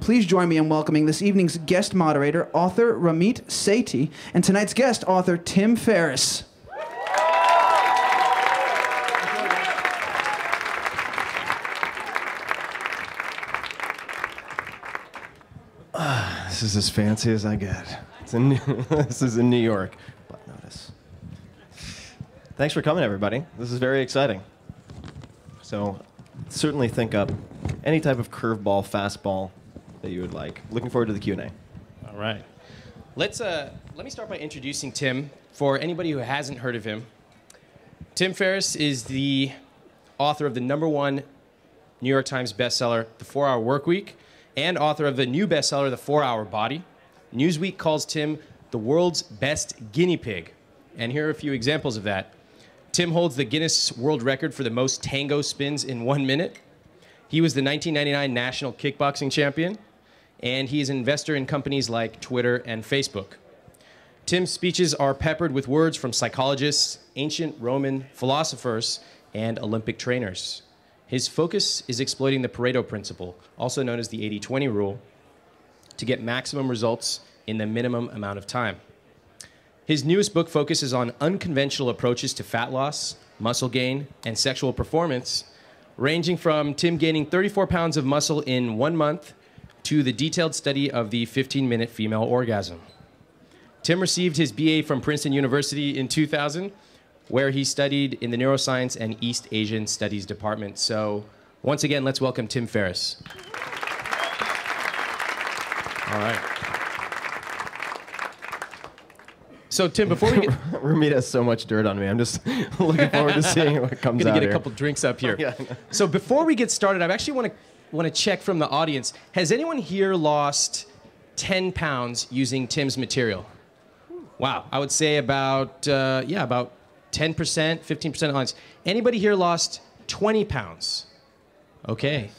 please join me in welcoming this evening's guest moderator, author Ramit Sethi, and tonight's guest, author Tim Ferriss. This is as fancy as I get. This is in New York. But notice. Thanks for coming, everybody. This is very exciting. So, certainly think up any type of curveball, fastball that you would like. Looking forward to the Q&A. All right. Let me start by introducing Tim. For anybody who hasn't heard of him, Tim Ferriss is the author of the #1 New York Times bestseller, The 4-Hour Workweek, and author of the new bestseller, The 4-Hour Body. Newsweek calls Tim the world's best guinea pig. And here are a few examples of that. Tim holds the Guinness World Record for the most tango spins in 1 minute. He was the 1999 National Kickboxing Champion. And he is an investor in companies like Twitter and Facebook. Tim's speeches are peppered with words from psychologists, ancient Roman philosophers, and Olympic trainers. His focus is exploiting the Pareto Principle, also known as the 80-20 rule, to get maximum results in the minimum amount of time. His newest book focuses on unconventional approaches to fat loss, muscle gain, and sexual performance, ranging from Tim gaining 34 pounds of muscle in 1 month to the detailed study of the 15-minute female orgasm. Tim received his BA from Princeton University in 2000, where he studied in the Neuroscience and East Asian Studies Department. So once again, let's welcome Tim Ferriss. All right. So Tim, before we get... Ramit has so much dirt on me. I'm just looking forward to seeing what comes out I'm going to get here. a couple drinks up here. Yeah. So before we get started, I actually want to check from the audience. Has anyone here lost 10 pounds using Tim's material? Wow. I would say about, about 10%, 15% honest. Anybody here lost 20 pounds? Okay.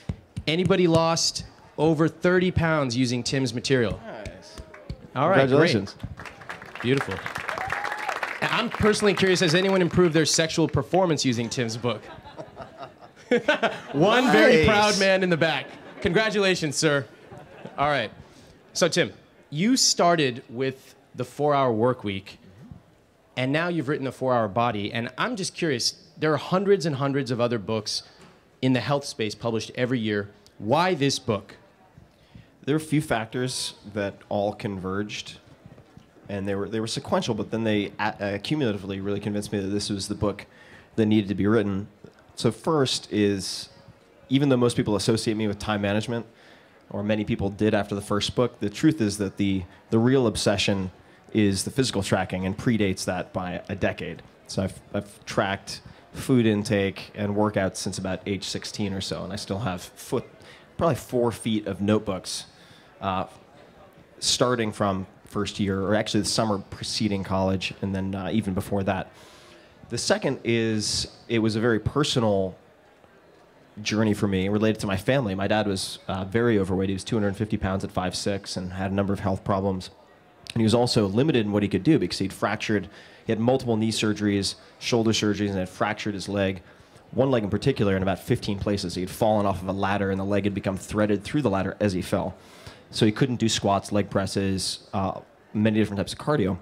Anybody lost over 30 pounds using Tim's material? Nice. All right, Congratulations. Great. Beautiful. And I'm personally curious, has anyone improved their sexual performance using Tim's book? One very proud man in the back. Congratulations, sir. All right. So, Tim, you started with the 4-Hour Workweek, and now you've written the 4-Hour Body. And I'm just curious, there are hundreds and hundreds of other books in the health space published every year. Why this book? There were a few factors that all converged, and they were sequential, but then they cumulatively really convinced me that this was the book that needed to be written. So first is, even though most people associate me with time management, or many people did after the first book, the truth is that the real obsession is the physical tracking and predates that by a decade. So I've tracked food intake and workouts since about age 16 or so, and I still have probably 4 feet of notebooks starting from first year, or actually the summer preceding college, and then even before that. The second is, it was a very personal journey for me related to my family. My dad was very overweight. He was 250 pounds at 5'6", and had a number of health problems. And he was also limited in what he could do because he had multiple knee surgeries, shoulder surgeries, and had fractured his leg. One leg in particular in about 15 places. He had fallen off of a ladder, and the leg had become threaded through the ladder as he fell. So he couldn't do squats, leg presses, many different types of cardio.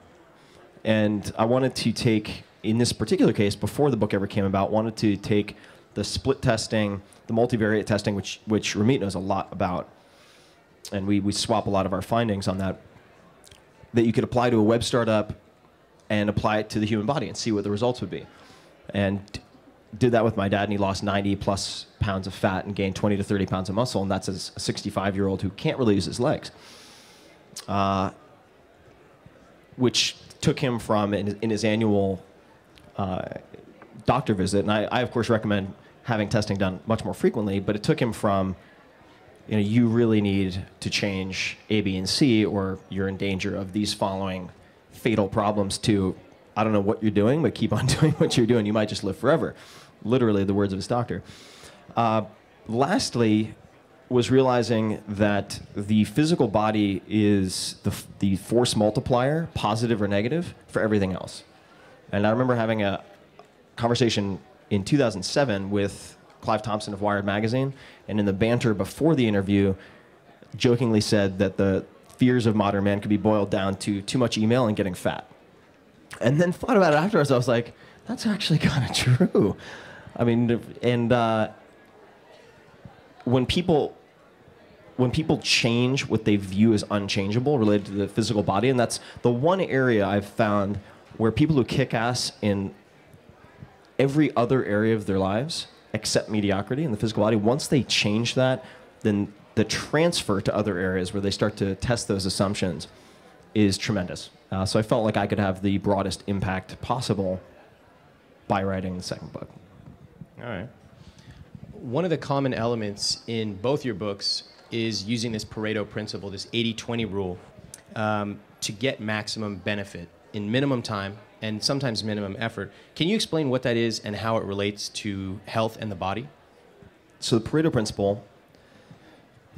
And I wanted to take, in this particular case, before the book ever came about, wanted to take the split testing, the multivariate testing, which Ramit knows a lot about, and we swap a lot of our findings on that you could apply to a web startup and apply it to the human body and see what the results would be. And did that with my dad, and he lost 90+ pounds of fat and gained 20 to 30 pounds of muscle, and that's as a 65-year-old who can't really use his legs. Which took him from, in his annual doctor visit, and I of course recommend having testing done much more frequently, but it took him from, you really need to change A, B, and C, or you're in danger of these following fatal problems, to, I don't know what you're doing, but keep on doing what you're doing. You might just live forever. Literally the words of his doctor. Lastly, was realizing that the physical body is the force multiplier, positive or negative, for everything else. And I remember having a conversation in 2007 with Clive Thompson of Wired magazine, and in the banter before the interview, jokingly said that the fears of modern man could be boiled down to too much email and getting fat. And then thought about it afterwards. I was like, that's actually kind of true. I mean, and when people change what they view as unchangeable related to the physical body, and that's the one area I've found where people who kick ass in every other area of their lives except mediocrity in the physical body, once they change that, then the transfer to other areas where they start to test those assumptions is tremendous. So I felt like I could have the broadest impact possible by writing the second book. All right. One of the common elements in both your books is using this Pareto Principle, this 80-20 rule, to get maximum benefit in minimum time and sometimes minimum effort. Can you explain what that is and how it relates to health and the body? So the Pareto Principle,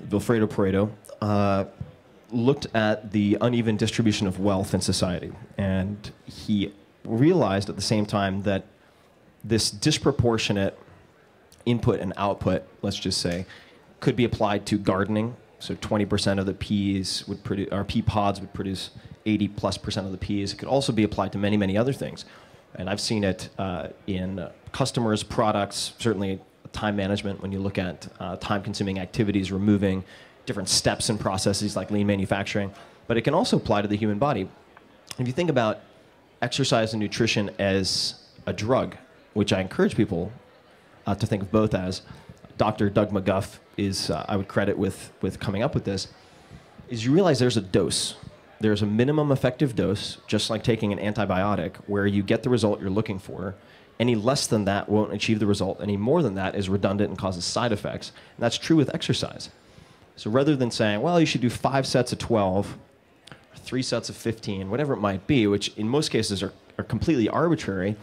Vilfredo Pareto, looked at the uneven distribution of wealth in society. And he realized at the same time that this disproportionate input and output, let's just say, could be applied to gardening. So 20% of the peas would produce, or pea pods would produce 80+% of the peas. It could also be applied to many, many other things. And I've seen it in customers, products, certainly time management when you look at time-consuming activities, removing different steps and processes like lean manufacturing. But it can also apply to the human body. If you think about exercise and nutrition as a drug, which I encourage people to think of both as, Dr. Doug McGuff is, I would credit with coming up with this, is you realize there's a dose. There's a minimum effective dose, just like taking an antibiotic, where you get the result you're looking for. Any less than that won't achieve the result. Any more than that is redundant and causes side effects. And that's true with exercise. So rather than saying, well, you should do 5 sets of 12, 3 sets of 15, whatever it might be, which in most cases are completely arbitrary,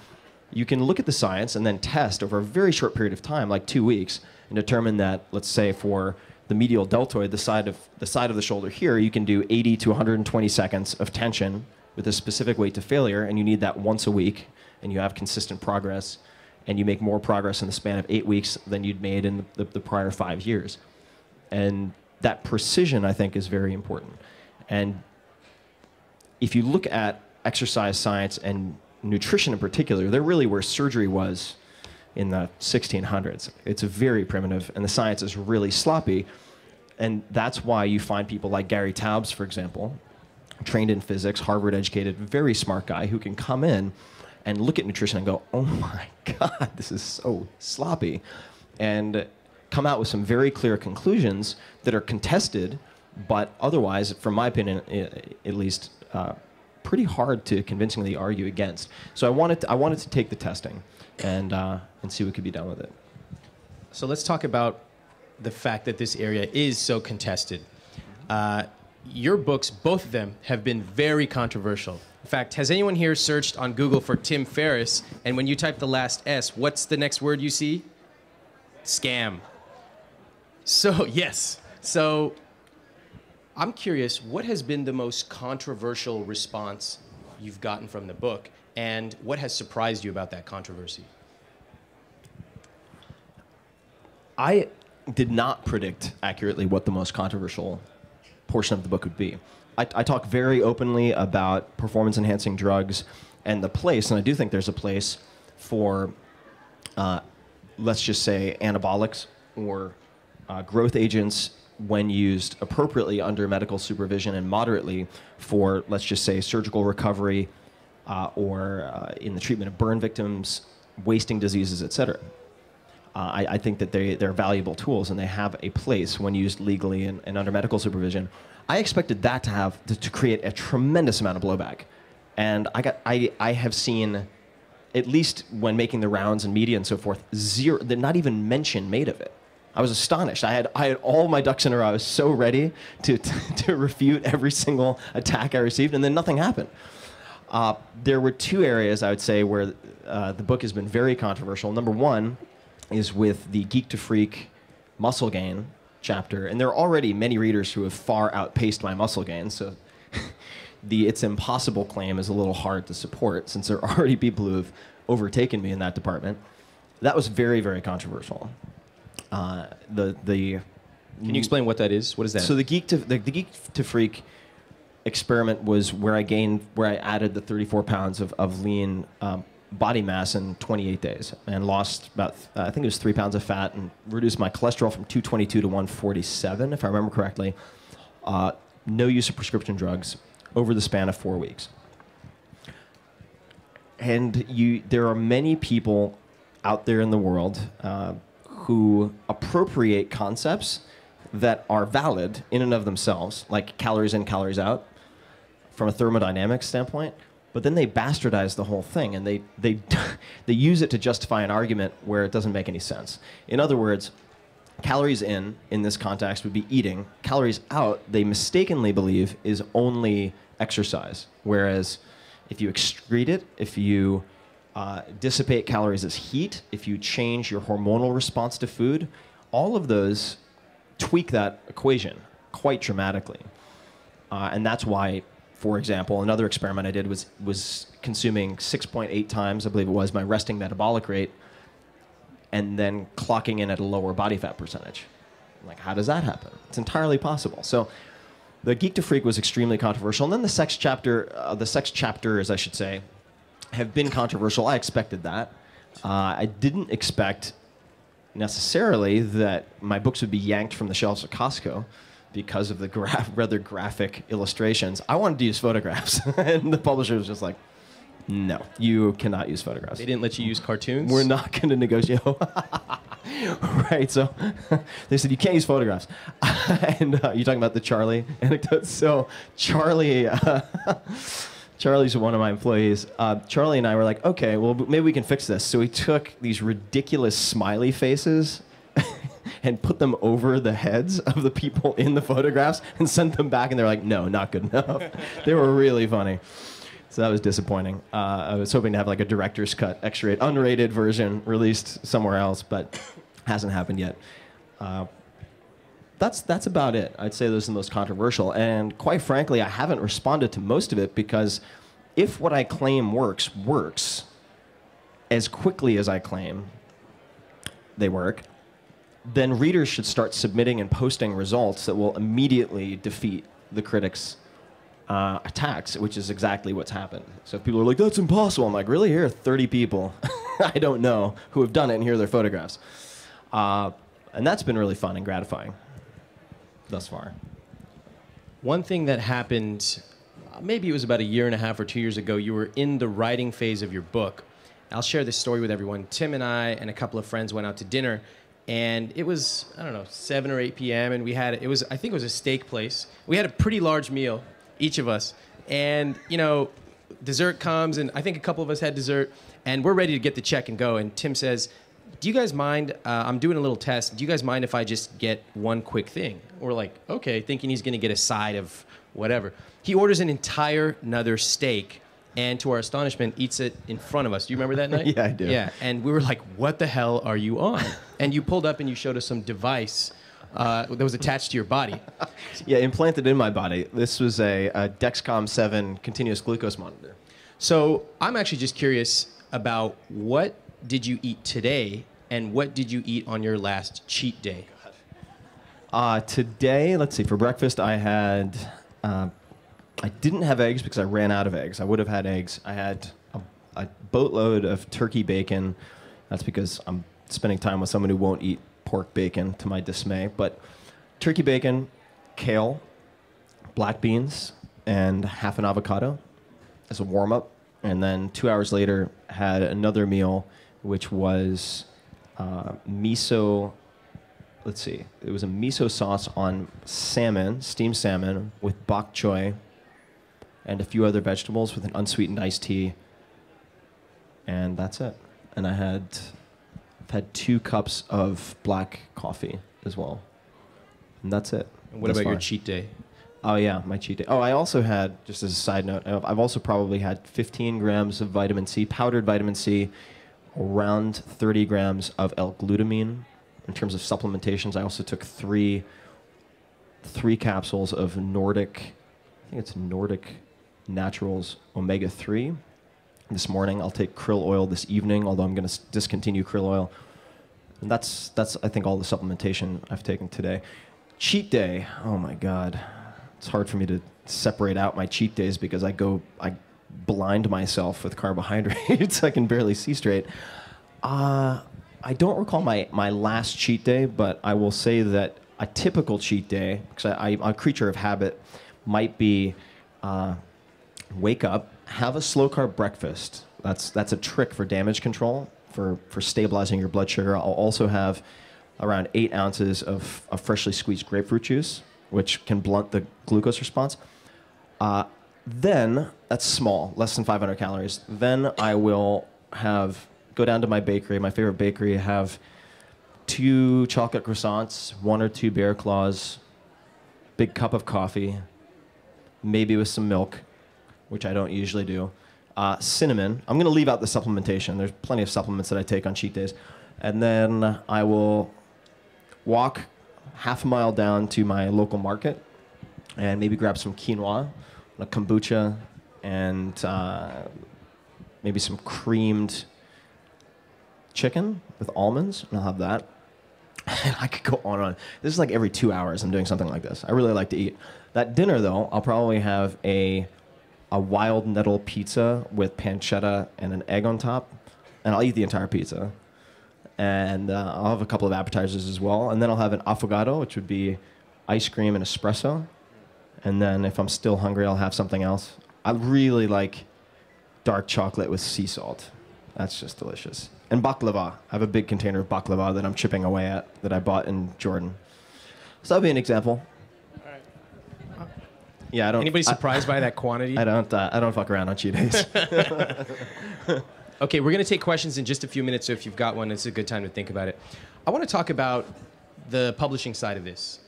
you can look at the science and then test over a very short period of time, like 2 weeks, and determine that, let's say for the medial deltoid, the side of the shoulder here, you can do 80 to 120 seconds of tension with a specific weight to failure, and you need that once a week, and you have consistent progress, and you make more progress in the span of 8 weeks than you'd made in the prior 5 years. And that precision, I think, is very important. And if you look at exercise science and nutrition in particular, they're really where surgery was in the 1600s. It's very primitive, and the science is really sloppy. And that's why you find people like Gary Taubes, for example, trained in physics, Harvard-educated, very smart guy, who can come in and look at nutrition and go, oh my God, this is so sloppy, and come out with some very clear conclusions that are contested, but otherwise, from my opinion, at least, pretty hard to convincingly argue against. So I wanted to take the testing and see what could be done with it. So let's talk about the fact that this area is so contested. Your books, both of them, have been very controversial. In fact, has anyone here searched on Google for Tim Ferriss, and when you type the last S, what's the next word you see? Scam. So, yes. So, I'm curious, what has been the most controversial response you've gotten from the book, and what has surprised you about that controversy? I did not predict accurately what the most controversial portion of the book would be. I talk very openly about performance-enhancing drugs and the place, and I do think there's a place for, let's just say, anabolics or growth agents when used appropriately under medical supervision and moderately for, let's just say, surgical recovery or in the treatment of burn victims, wasting diseases, et cetera. I think that they're valuable tools and they have a place when used legally and under medical supervision. I expected that to create a tremendous amount of blowback, and I have seen, at least when making the rounds in media and so forth, not even mention made of it. I was astonished. I had all my ducks in a row. I was so ready to refute every single attack I received, and then nothing happened. There were 2 areas I would say where the book has been very controversial. Number 1 is with the Geek to Freak muscle gain chapter, and there are already many readers who have far outpaced my muscle gain, so the "it's impossible" claim is a little hard to support since there are already people who have overtaken me in that department. That was very, very controversial. The Can you explain what that is? What is that? So the geek to freak experiment was where I added the 34 pounds of lean body mass in 28 days and lost about, I think it was 3 pounds of fat and reduced my cholesterol from 222 to 147, if I remember correctly. No use of prescription drugs over the span of 4 weeks. And there are many people out there in the world who appropriate concepts that are valid in and of themselves, like calories in, calories out, from a thermodynamics standpoint, but then they bastardize the whole thing, and they use it to justify an argument where it doesn't make any sense. In other words, calories in this context would be eating. Calories out, they mistakenly believe, is only exercise, whereas if you excrete it, if you dissipate calories as heat, if you change your hormonal response to food, all of those tweak that equation quite dramatically. And that's why, for example, another experiment I did was consuming 6.8 times, I believe it was, my resting metabolic rate, and then clocking in at a lower body fat percentage. Like, how does that happen? It's entirely possible. So the Geek to Freak was extremely controversial. And then the sex chapters, I should say, have been controversial. I expected that. I didn't expect necessarily that my books would be yanked from the shelves of Costco because of the rather graphic illustrations. I wanted to use photographs, and the publisher was just like, no, you cannot use photographs. They didn't let you use cartoons? We're not going to negotiate. Right, so they said you can't use photographs. And you're talking about the Charlie anecdote. So Charlie's one of my employees. Charlie and I were like, okay, well, maybe we can fix this. So we took these ridiculous smiley faces and put them over the heads of the people in the photographs and sent them back, and they're like, no, not good enough. They were really funny. So that was disappointing. I was hoping to have like a director's cut, X-rated, unrated version released somewhere else, but hasn't happened yet. That's about it. I'd say those are the most controversial. And quite frankly, I haven't responded to most of it because if what I claim works as quickly as I claim they work, then readers should start submitting and posting results that will immediately defeat the critics' attacks, which is exactly what's happened. So if people are like, that's impossible, I'm like, really? Here are 30 people I don't know who have done it, and here are their photographs. And that's been really fun and gratifying thus far. One thing that happened, maybe it was about 1.5 years or 2 years ago, you were in the writing phase of your book. I'll share this story with everyone. Tim and I and a couple of friends went out to dinner, and it was, I don't know, 7 or 8 p.m., and I think it was a steak place. We had a pretty large meal, each of us, and, you know, dessert comes, and I think a couple of us had dessert, and we're ready to get the check and go, and Tim says, do you guys mind, I'm doing a little test, do you guys mind if I just get one quick thing? We're like, okay, thinking he's gonna get a side of whatever. He orders an entire another steak, and to our astonishment, eats it in front of us. Do you remember that night? Yeah, I do. Yeah, and we were like, what the hell are you on? And you pulled up and you showed us some device that was attached to your body. Yeah, implanted in my body. This was a Dexcom 7 continuous glucose monitor. So I'm actually just curious about what did you eat today and what did you eat on your last cheat day? Today, let's see, for breakfast I had, I didn't have eggs because I ran out of eggs. I would have had eggs. I had a boatload of turkey bacon. That's because I'm spending time with someone who won't eat pork bacon, to my dismay. But turkey bacon, kale, black beans, and half an avocado as a warm-up. And then 2 hours later, had another meal, which was miso. Let's see. It was a miso sauce on salmon, steamed salmon, with bok choy, and a few other vegetables with an unsweetened iced tea. And that's it. And I've had 2 cups of black coffee as well. And that's it. And what about your cheat day? Oh, yeah, my cheat day. Oh, I also had, just as a side note, I've also probably had 15 grams of vitamin C, powdered vitamin C, around 30 grams of L-glutamine. In terms of supplementations, I also took three capsules of Nordic, I think it's Nordic Naturals Omega-3. This morning, I'll take krill oil this evening, although I'm going to discontinue krill oil. And that's I think, all the supplementation I've taken today. Cheat day. Oh my God. It's hard for me to separate out my cheat days because I blind myself with carbohydrates. I can barely see straight. I don't recall my last cheat day, but I will say that a typical cheat day, because I'm a creature of habit, might be wake up, have a slow carb breakfast. That's a trick for damage control, for stabilizing your blood sugar. I'll also have around 8 ounces of freshly squeezed grapefruit juice, which can blunt the glucose response. Then, that's small, less than 500 calories. Then I will go down to my bakery, my favorite bakery, have 2 chocolate croissants, 1 or 2 Bear Claws, big cup of coffee, maybe with some milk, which I don't usually do. Cinnamon. I'm going to leave out the supplementation. There's plenty of supplements that I take on cheat days. And then I will walk half a mile down to my local market and maybe grab some quinoa, a kombucha, and maybe some creamed chicken with almonds, and I'll have that. And I could go on and on. This is like every 2 hours I'm doing something like this. I really like to eat. That dinner, though, I'll probably have a wild nettle pizza with pancetta and an egg on top, and I'll eat the entire pizza. And I'll have a couple of appetizers as well. And then I'll have an affogato, which would be ice cream and espresso. And then if I'm still hungry, I'll have something else. I really like dark chocolate with sea salt. That's just delicious. And baklava. I have a big container of baklava that I'm chipping away at that I bought in Jordan. So that'll be an example. All right. Yeah, I don't. Anybody surprised by that quantity? I don't fuck around on cheat days. Okay, we're going to take questions in just a few minutes, so if you've got one, it's a good time to think about it. I want to talk about the publishing side of this.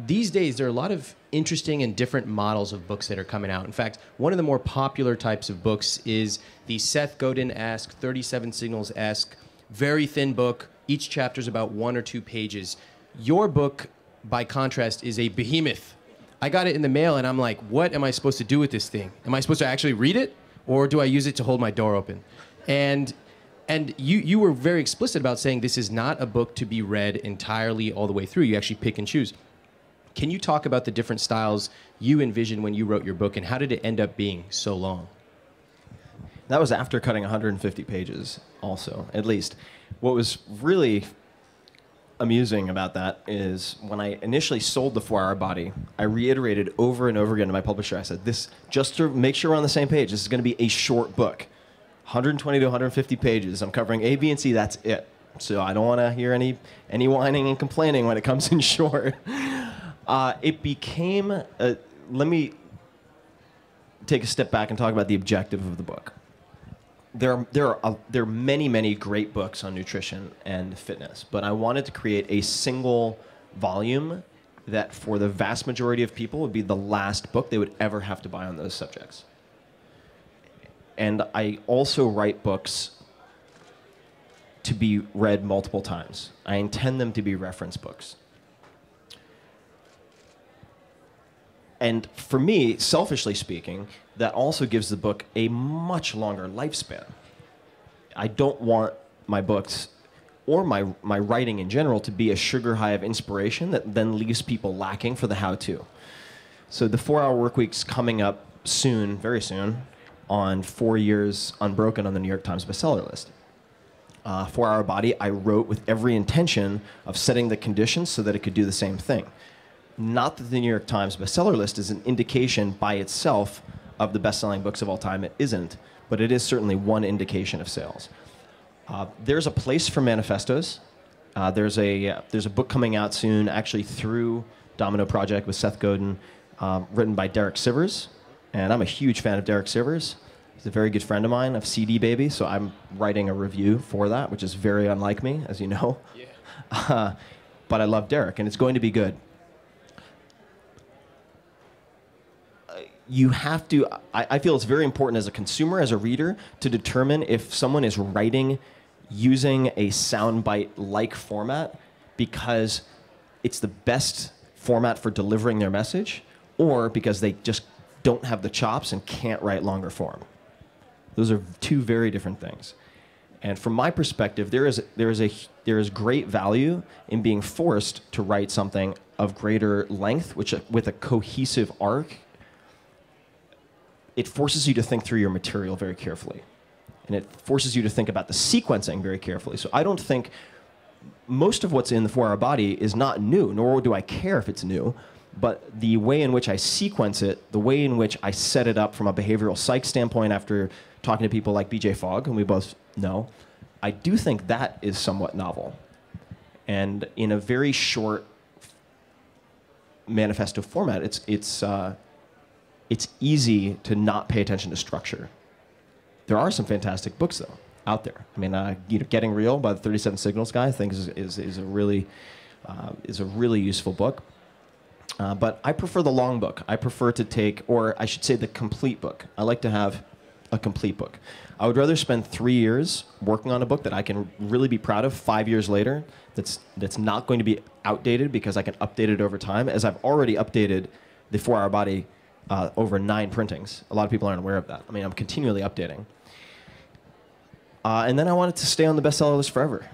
These days, there are a lot of interesting and different models of books that are coming out. In fact, one of the more popular types of books is the Seth Godin-esque, 37 Signals-esque, very thin book. Each chapter is about 1 or 2 pages. Your book, by contrast, is a behemoth. I got it in the mail, and I'm like, what am I supposed to do with this thing? Am I supposed to actually read it? Or do I use it to hold my door open? And you were very explicit about saying this is not a book to be read entirely all the way through. You actually pick and choose. Can you talk about the different styles you envisioned when you wrote your book, and how did it end up being so long? That was after cutting 150 pages also, at least. What was really amusing about that is when I initially sold the 4-Hour Body, I reiterated over and over again to my publisher, I said, this, just to make sure we're on the same page, this is going to be a short book. 120 to 150 pages. I'm covering A, B, and C, that's it. So I don't want to hear any whining and complaining when it comes in short. It became, let me take a step back and talk about the objective of the book. There are many, many great books on nutrition and fitness, but I wanted to create a single volume that for the vast majority of people would be the last book they would ever have to buy on those subjects. And I also write books to be read multiple times. I intend them to be reference books. And for me, selfishly speaking, that also gives the book a much longer lifespan. I don't want my books or my writing in general to be a sugar high of inspiration that then leaves people lacking for the how-to. So the 4-Hour Workweek's coming up soon, very soon, on 4 years unbroken on the New York Times bestseller list. 4-Hour Body, I wrote with every intention of setting the conditions so that it could do the same thing. Not that the New York Times bestseller list is an indication by itself of the best-selling books of all time. It isn't, but it is certainly one indication of sales. There's a place for manifestos. There's a book coming out soon, actually through Domino Project with Seth Godin, written by Derek Sivers, and I'm a huge fan of Derek Sivers. He's a very good friend of mine of CD Baby, so I'm writing a review for that, which is very unlike me, as you know. Yeah. But I love Derek, and it's going to be good. You have to, I feel it's very important as a consumer, as a reader, to determine if someone is writing using a soundbite-like format because it's the best format for delivering their message, or because they just don't have the chops and can't write longer form. Those are two very different things. And from my perspective, there is great value in being forced to write something of greater length, which with a cohesive arc. It forces you to think through your material very carefully. And it forces you to think about the sequencing very carefully. So I don't think most of what's in the 4-Hour Body is not new, nor do I care if it's new. But the way in which I sequence it, the way in which I set it up from a behavioral psych standpoint after talking to people like BJ Fogg, whom we both know, I do think that is somewhat novel. And in a very short manifesto format, it's easy to not pay attention to structure. There are some fantastic books, though, out there. I mean, Getting Real by the 37 Signals guy, I think is a really useful book. But I prefer the long book. I prefer to take, or I should say the complete book. I like to have a complete book. I would rather spend 3 years working on a book that I can really be proud of 5 years later, that's not going to be outdated because I can update it over time, as I've already updated the 4-Hour Body over 9 printings. A lot of people aren't aware of that. I mean, I'm continually updating. And then I want it to stay on the bestseller list forever.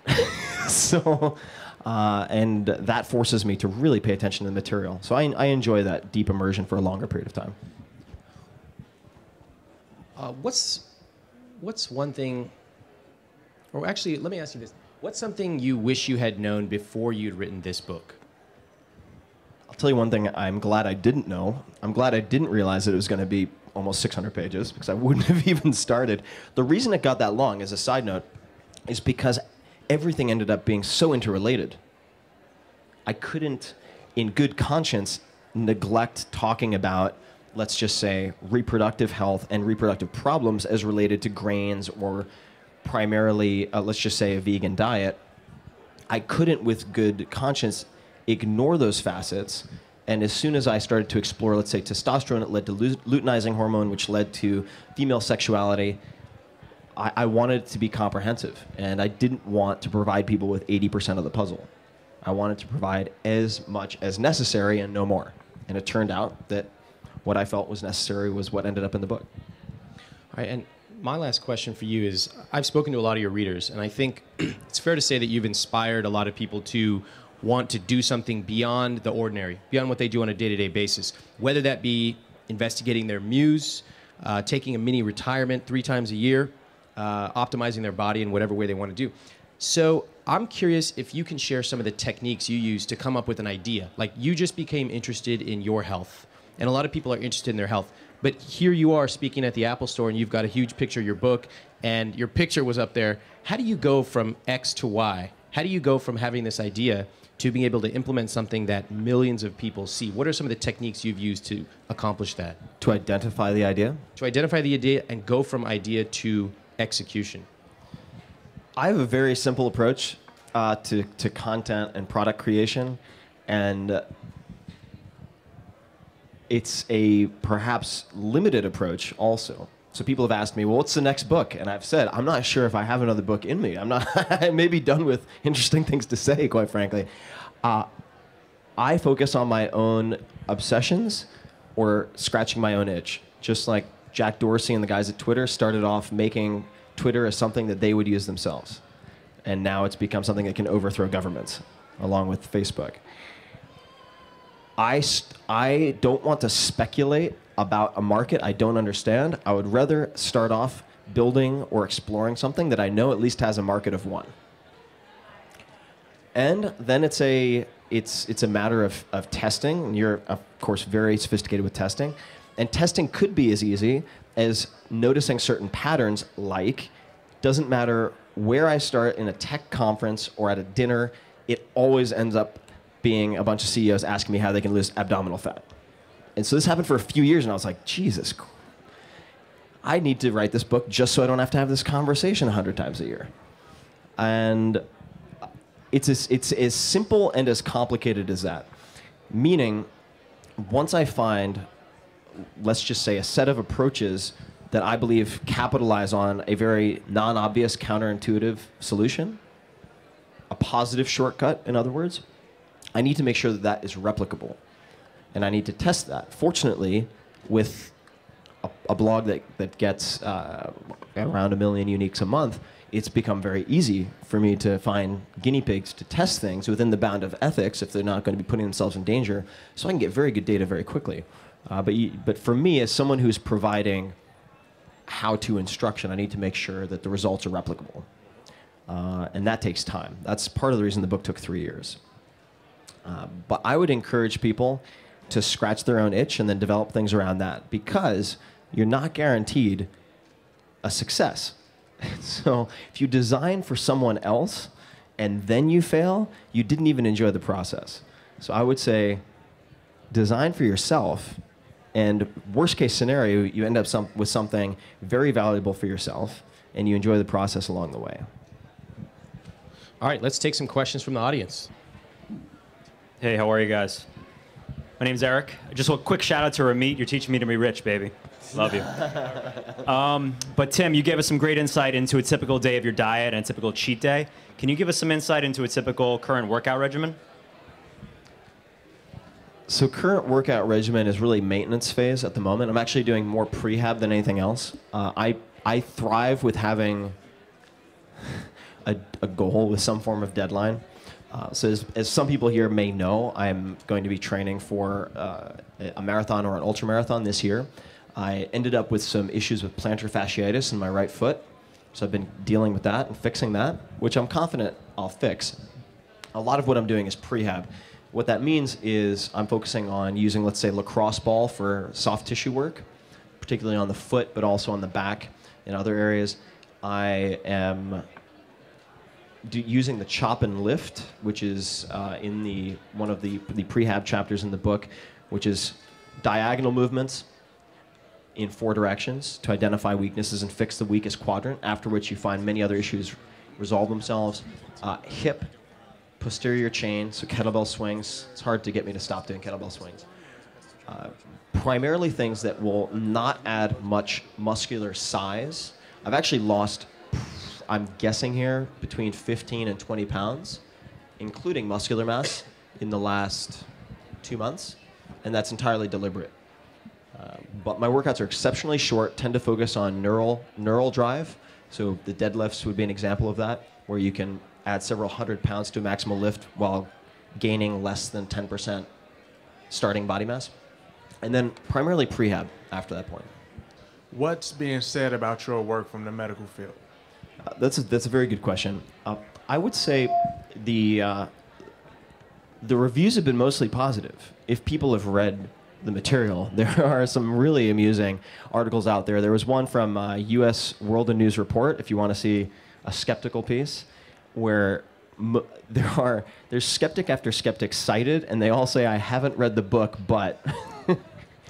And that forces me to really pay attention to the material. So I enjoy that deep immersion for a longer period of time. What's one thing, or actually, let me ask you this. What's something you wish you had known before you'd written this book? I'll tell you one thing I'm glad I didn't know. I'm glad I didn't realize that it was going to be almost 600 pages, because I wouldn't have even started. The reason it got that long, as a side note, is because everything ended up being so interrelated. I couldn't, in good conscience, neglect talking about, let's just say, reproductive health and reproductive problems as related to grains or primarily, let's just say, a vegan diet. I couldn't, with good conscience, ignore those facets. And as soon as I started to explore, let's say, testosterone, it led to luteinizing hormone, which led to female sexuality. I wanted it to be comprehensive, and I didn't want to provide people with 80% of the puzzle. I wanted to provide as much as necessary and no more. And it turned out that what I felt was necessary was what ended up in the book. All right, and my last question for you is, I've spoken to a lot of your readers, and I think it's fair to say that you've inspired a lot of people to want to do something beyond the ordinary, beyond what they do on a day-to-day basis, whether that be investigating their muse, taking a mini retirement 3 times a year, optimizing their body in whatever way they want to do. So I'm curious if you can share some of the techniques you use to come up with an idea. Like, you just became interested in your health, and a lot of people are interested in their health. But here you are speaking at the Apple Store, and you've got a huge picture of your book, and your picture was up there. How do you go from X to Y? How do you go from having this idea to being able to implement something that millions of people see? What are some of the techniques you've used to accomplish that? To identify the idea? To identify the idea and go from idea to execution. I have a very simple approach to content and product creation, and it's a perhaps limited approach also. So people have asked me, well, what's the next book? And I've said, I'm not sure if I have another book in me. I may be done with interesting things to say, quite frankly. I focus on my own obsessions or scratching my own itch. Just like Jack Dorsey and the guys at Twitter started off making Twitter as something that they would use themselves. And now it's become something that can overthrow governments, along with Facebook. I don't want to speculate about a market I don't understand. I would rather start off building or exploring something that I know at least has a market of one. And then it's a matter of testing. And you're, of course, very sophisticated with testing. And testing could be as easy as noticing certain patterns, like, doesn't matter where I start in a tech conference or at a dinner, it always ends up being a bunch of CEOs asking me how they can lose abdominal fat. And so this happened for a few years, and I was like, Jesus, I need to write this book just so I don't have to have this conversation 100 times a year. And it's as simple and as complicated as that. Meaning, once I find, let's just say, a set of approaches that I believe capitalize on a very non-obvious, counterintuitive solution, a positive shortcut, in other words, I need to make sure that that is replicable. And I need to test that. Fortunately, with a blog that gets around 1 million uniques a month, it's become very easy for me to find guinea pigs to test things within the bound of ethics if they're not going to be putting themselves in danger, so I can get very good data very quickly. But for me, as someone who's providing how-to instruction, I need to make sure that the results are replicable. And that takes time. That's part of the reason the book took 3 years. But I would encourage people to scratch their own itch and then develop things around that, because you're not guaranteed a success. So if you design for someone else and then you fail, you didn't even enjoy the process. So I would say design for yourself, and worst case scenario, you end up with something very valuable for yourself and you enjoy the process along the way. All right, let's take some questions from the audience. Hey, how are you guys? My name's Eric. Just a quick shout out to Ramit. You're teaching me to be rich, baby. Love you. But Tim, you gave us some great insight into a typical day of your diet and a typical cheat day. Can you give us some insight into a typical current workout regimen? So current workout regimen is really maintenance phase at the moment. I'm actually doing more prehab than anything else. I thrive with having a goal with some form of deadline. So as some people here may know, I'm going to be training for a marathon or an ultramarathon this year. I ended up with some issues with plantar fasciitis in my right foot. So I've been dealing with that and fixing that, which I'm confident I'll fix. A lot of what I'm doing is prehab. What that means is I'm focusing on using, let's say, lacrosse ball for soft tissue work, particularly on the foot, but also on the back and other areas. I am using the chop and lift, which is in one of the prehab chapters in the book, which is diagonal movements in 4 directions to identify weaknesses and fix the weakest quadrant, after which you find many other issues resolve themselves. Hip, posterior chain, so kettlebell swings. It's hard to get me to stop doing kettlebell swings. Primarily things that will not add much muscular size. I've actually lost, I'm guessing here, between 15 and 20 pounds, including muscular mass, in the last 2 months, and that's entirely deliberate. But my workouts are exceptionally short, tend to focus on neural drive, so the deadlifts would be an example of that, where you can add several hundred pounds to a maximal lift while gaining less than 10% starting body mass, and then primarily prehab after that point. What's being said about your work from the medical field? That's a very good question. I would say the reviews have been mostly positive. If people have read the material, there are some really amusing articles out there. There was one from U.S. World and News Report, if you want to see a skeptical piece, where there's skeptic after skeptic cited, and they all say, I haven't read the book, but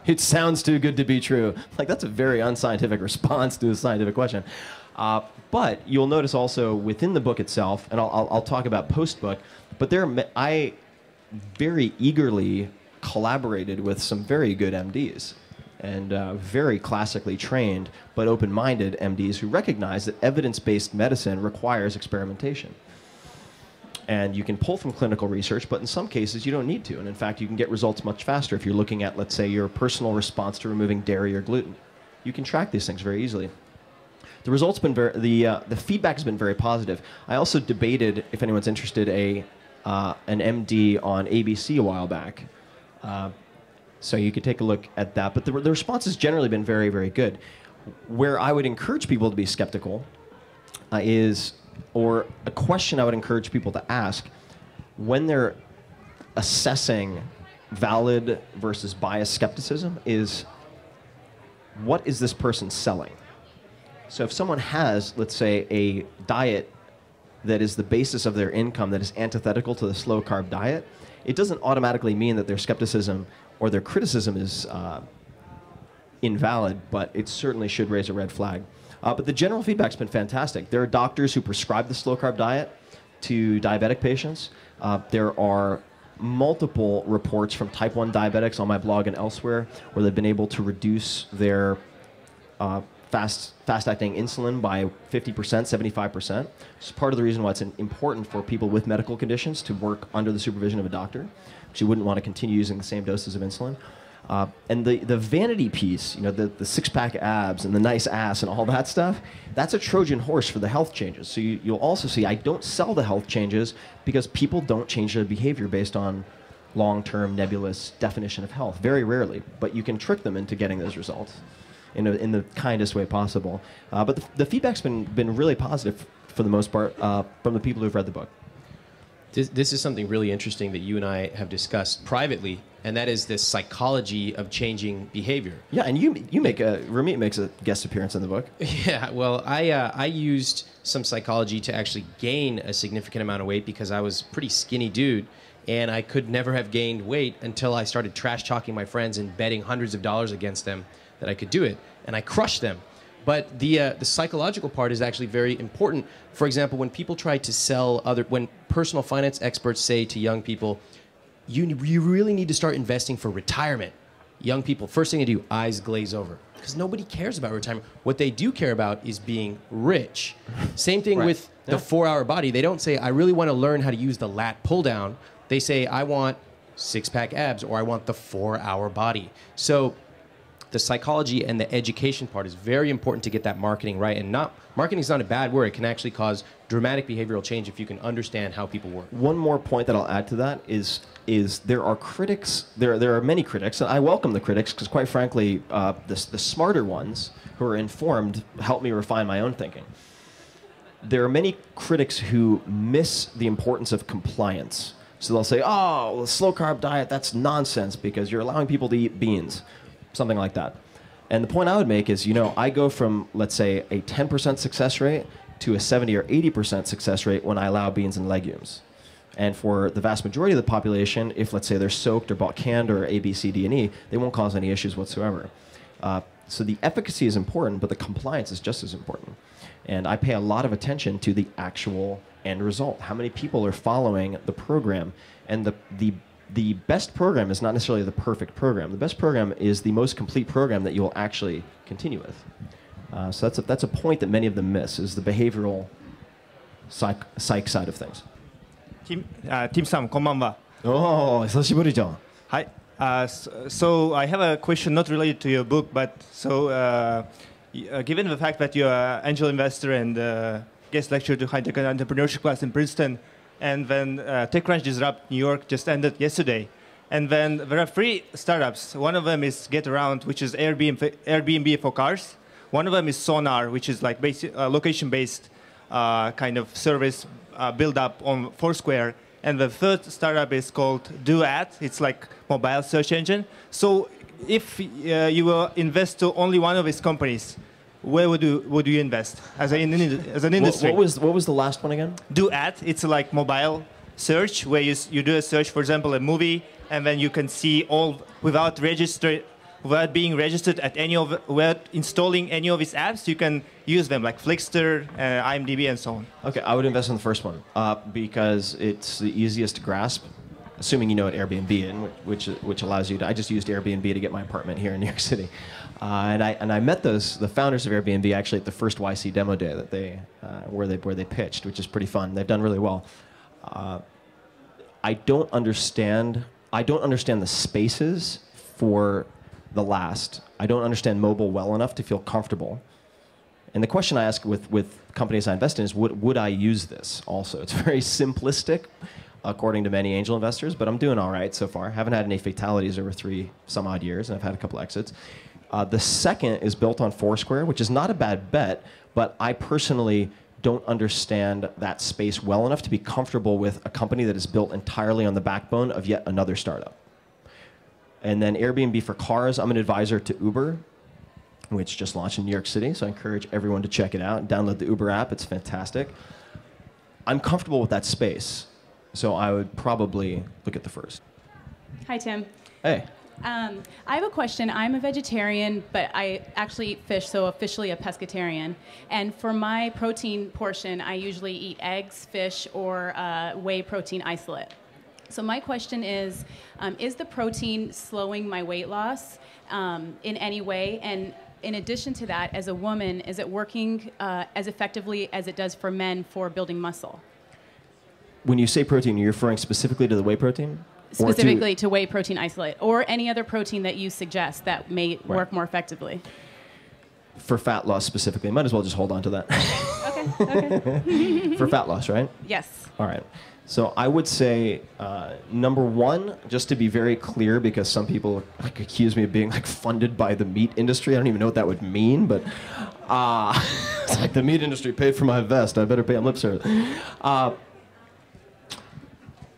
it sounds too good to be true. Like, that's a very unscientific response to a scientific question. But you'll notice also within the book itself, and I'll talk about post-book, but I very eagerly collaborated with some very good MDs and very classically trained but open-minded MDs who recognize that evidence-based medicine requires experimentation. And you can pull from clinical research, but in some cases you don't need to. And in fact, you can get results much faster if you're looking at, let's say, your personal response to removing dairy or gluten. You can track these things very easily. The results been the feedback has been very positive. I also debated, if anyone's interested, an MD on ABC a while back. So you could take a look at that. But the response has generally been very, very good. Where I would encourage people to be skeptical or a question I would encourage people to ask when they're assessing valid versus biased skepticism is, what is this person selling? So if someone has, let's say, a diet that is the basis of their income that is antithetical to the slow-carb diet, it doesn't automatically mean that their skepticism or their criticism is invalid, but it certainly should raise a red flag. But the general feedback's been fantastic. There are doctors who prescribe the slow-carb diet to diabetic patients. There are multiple reports from type 1 diabetics on my blog and elsewhere where they've been able to reduce their fast-acting insulin by 50%, 75%. It's part of the reason why it's important for people with medical conditions to work under the supervision of a doctor, because you wouldn't want to continue using the same doses of insulin. And the vanity piece, the six-pack abs and the nice ass and all that stuff, that's a Trojan horse for the health changes. So you'll also see I don't sell the health changes because people don't change their behavior based on long-term nebulous definition of health. Very rarely, but you can trick them into getting those results in the kindest way possible. But the feedback's been really positive for the most part from the people who've read the book. This is something really interesting that you and I have discussed privately, and that is the psychology of changing behavior. Yeah, and Ramit makes a guest appearance in the book. Yeah, well, I used some psychology to actually gain a significant amount of weight because I was a pretty skinny dude, and I could never have gained weight until I started trash-talking my friends and betting hundreds of dollars against them that I could do it, and I crushed them. But the psychological part is actually very important. For example, when people try to sell when personal finance experts say to young people, you really need to start investing for retirement. Young people, first thing they do, eyes glaze over. Because nobody cares about retirement. What they do care about is being rich. Same thing with the 4-hour body. They don't say, I really want to learn how to use the lat pull down. They say, I want six-pack abs, or I want the 4-hour body. So the psychology and the education part is very important to get that marketing right. And marketing is not a bad word. It can actually cause dramatic behavioral change if you can understand how people work. One more point that I'll add to that is there are critics. There are many critics, and I welcome the critics because, quite frankly, the smarter ones who are informed help me refine my own thinking. There are many critics who miss the importance of compliance. So they'll say, "Oh, the slow carb diet, that's nonsense because you're allowing people to eat beans." Something like that. And the point I would make is, I go from, let's say, a 10% success rate to a 70 or 80% success rate when I allow beans and legumes. And for the vast majority of the population, if, let's say, they're soaked or bought canned or A, B, C, D, and E, they won't cause any issues whatsoever. So the efficacy is important, but the compliance is just as important. And I pay a lot of attention to the actual end result. How many people are following the program? And the best program is not necessarily the perfect program. The best program is the most complete program that you will actually continue with. So that's a point that many of them miss, is the behavioral psych side of things. Tim さん、こんばんは。Oh, 久しぶりじゃん。はい。So I have a question not related to your book, but given the fact that you're an angel investor and guest lecturer to high-tech entrepreneurship class in Princeton, and then TechCrunch Disrupt New York just ended yesterday. And then there are 3 startups. One of them is GetAround, which is Airbnb for cars. One of them is Sonar, which is like location-based kind of service built up on Foursquare. And the third startup is called Duat. It's like mobile search engine. So if you will invest to only one of these companies, where would you invest as an industry? What was the last one again? Duat. It's like mobile search where you do a search, for example, a movie, and then you can see all without being registered at without installing any of these apps. You can use them like Flixster, IMDb, and so on. Okay, I would invest in the first one because it's the easiest to grasp, assuming you know what Airbnb is, which allows you to. I just used Airbnb to get my apartment here in New York City, and I met the founders of Airbnb actually at the first YC demo day that where they pitched, which is pretty fun. They've done really well. I don't understand the spaces for the last. I don't understand mobile well enough to feel comfortable. And the question I ask with companies I invest in is, would I use this also? It's very simplistic, according to many angel investors, but I'm doing all right so far. Haven't had any fatalities over 3 some odd years, and I've had a couple exits. The second is built on Foursquare, which is not a bad bet, but I personally don't understand that space well enough to be comfortable with a company that is built entirely on the backbone of yet another startup. And then Airbnb for cars, I'm an advisor to Uber, which just launched in New York City, so I encourage everyone to check it out. Download the Uber app, it's fantastic. I'm comfortable with that space, so I would probably look at the first. Hi, Tim. Hey. I have a question. I'm a vegetarian, but I actually eat fish, so officially a pescatarian. And for my protein portion, I usually eat eggs, fish, or whey protein isolate. So my question is the protein slowing my weight loss in any way? And in addition to that, as a woman, is it working as effectively as it does for men for building muscle? When you say protein, you're referring specifically to the whey protein? specifically to whey protein isolate, or any other protein that you suggest that may work more effectively? For fat loss specifically, might as well just hold on to that. Okay. For fat loss, right? Yes. All right. So I would say, number one, just to be very clear, because some people like accuse me of being like funded by the meat industry. I don't even know what that would mean, but it's like the meat industry paid for my vest. I better pay them lip service.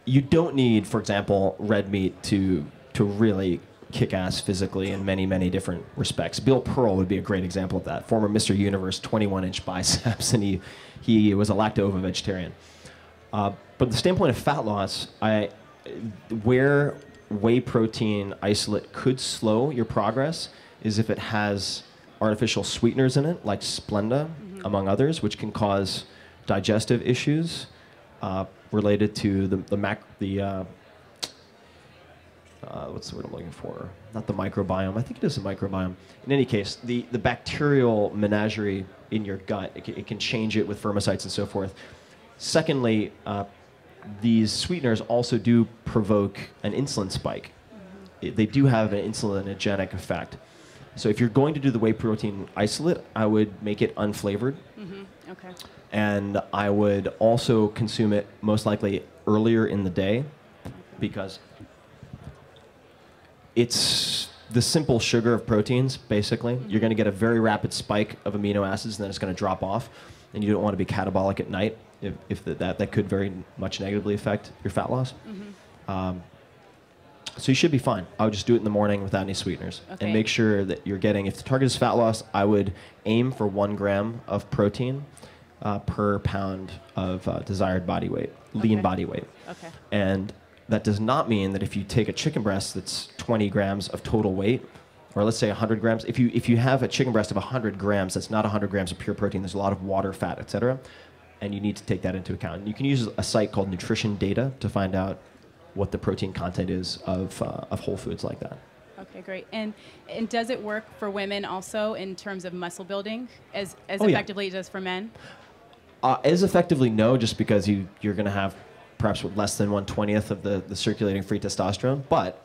You don't need, for example, red meat to really kick ass physically in many, many different respects. Bill Pearl would be a great example of that. Former Mr. Universe, 21-inch biceps, and he was a lacto-ovo vegetarian. But the standpoint of fat loss, where whey protein isolate could slow your progress is if it has artificial sweeteners in it, like Splenda, among others, which can cause digestive issues related to what's the word I'm looking for? Not the microbiome. I think it is a microbiome. In any case, the bacterial menagerie in your gut, it can change it with firmicides and so forth. Secondly, these sweeteners also do provoke an insulin spike. They do have an insulinogenic effect. So if you're going to do the whey protein isolate, I would make it unflavored. Okay. And I would also consume it most likely earlier in the day, because it's the simple sugar of proteins, basically. You're going to get a very rapid spike of amino acids, and then it's going to drop off. And you don't want to be catabolic at night, if that could very much negatively affect your fat loss. So you should be fine. I would just do it in the morning without any sweeteners. Okay. And make sure that you're getting, if the target is fat loss, I would aim for 1 gram of protein per pound of desired body weight, lean body weight. Okay. And that does not mean that if you take a chicken breast that's 20 grams of total weight, or let's say 100 grams, if you have a chicken breast of 100 grams, that's not 100 grams of pure protein. There's a lot of water, fat, etc. And you need to take that into account. And you can use a site called Nutrition Data to find out what the protein content is of whole foods like that. Okay, great. And does it work for women also in terms of muscle building as effectively as it does for men? As effectively, no, just because you're going to have perhaps less than 1/20th of the circulating free testosterone. But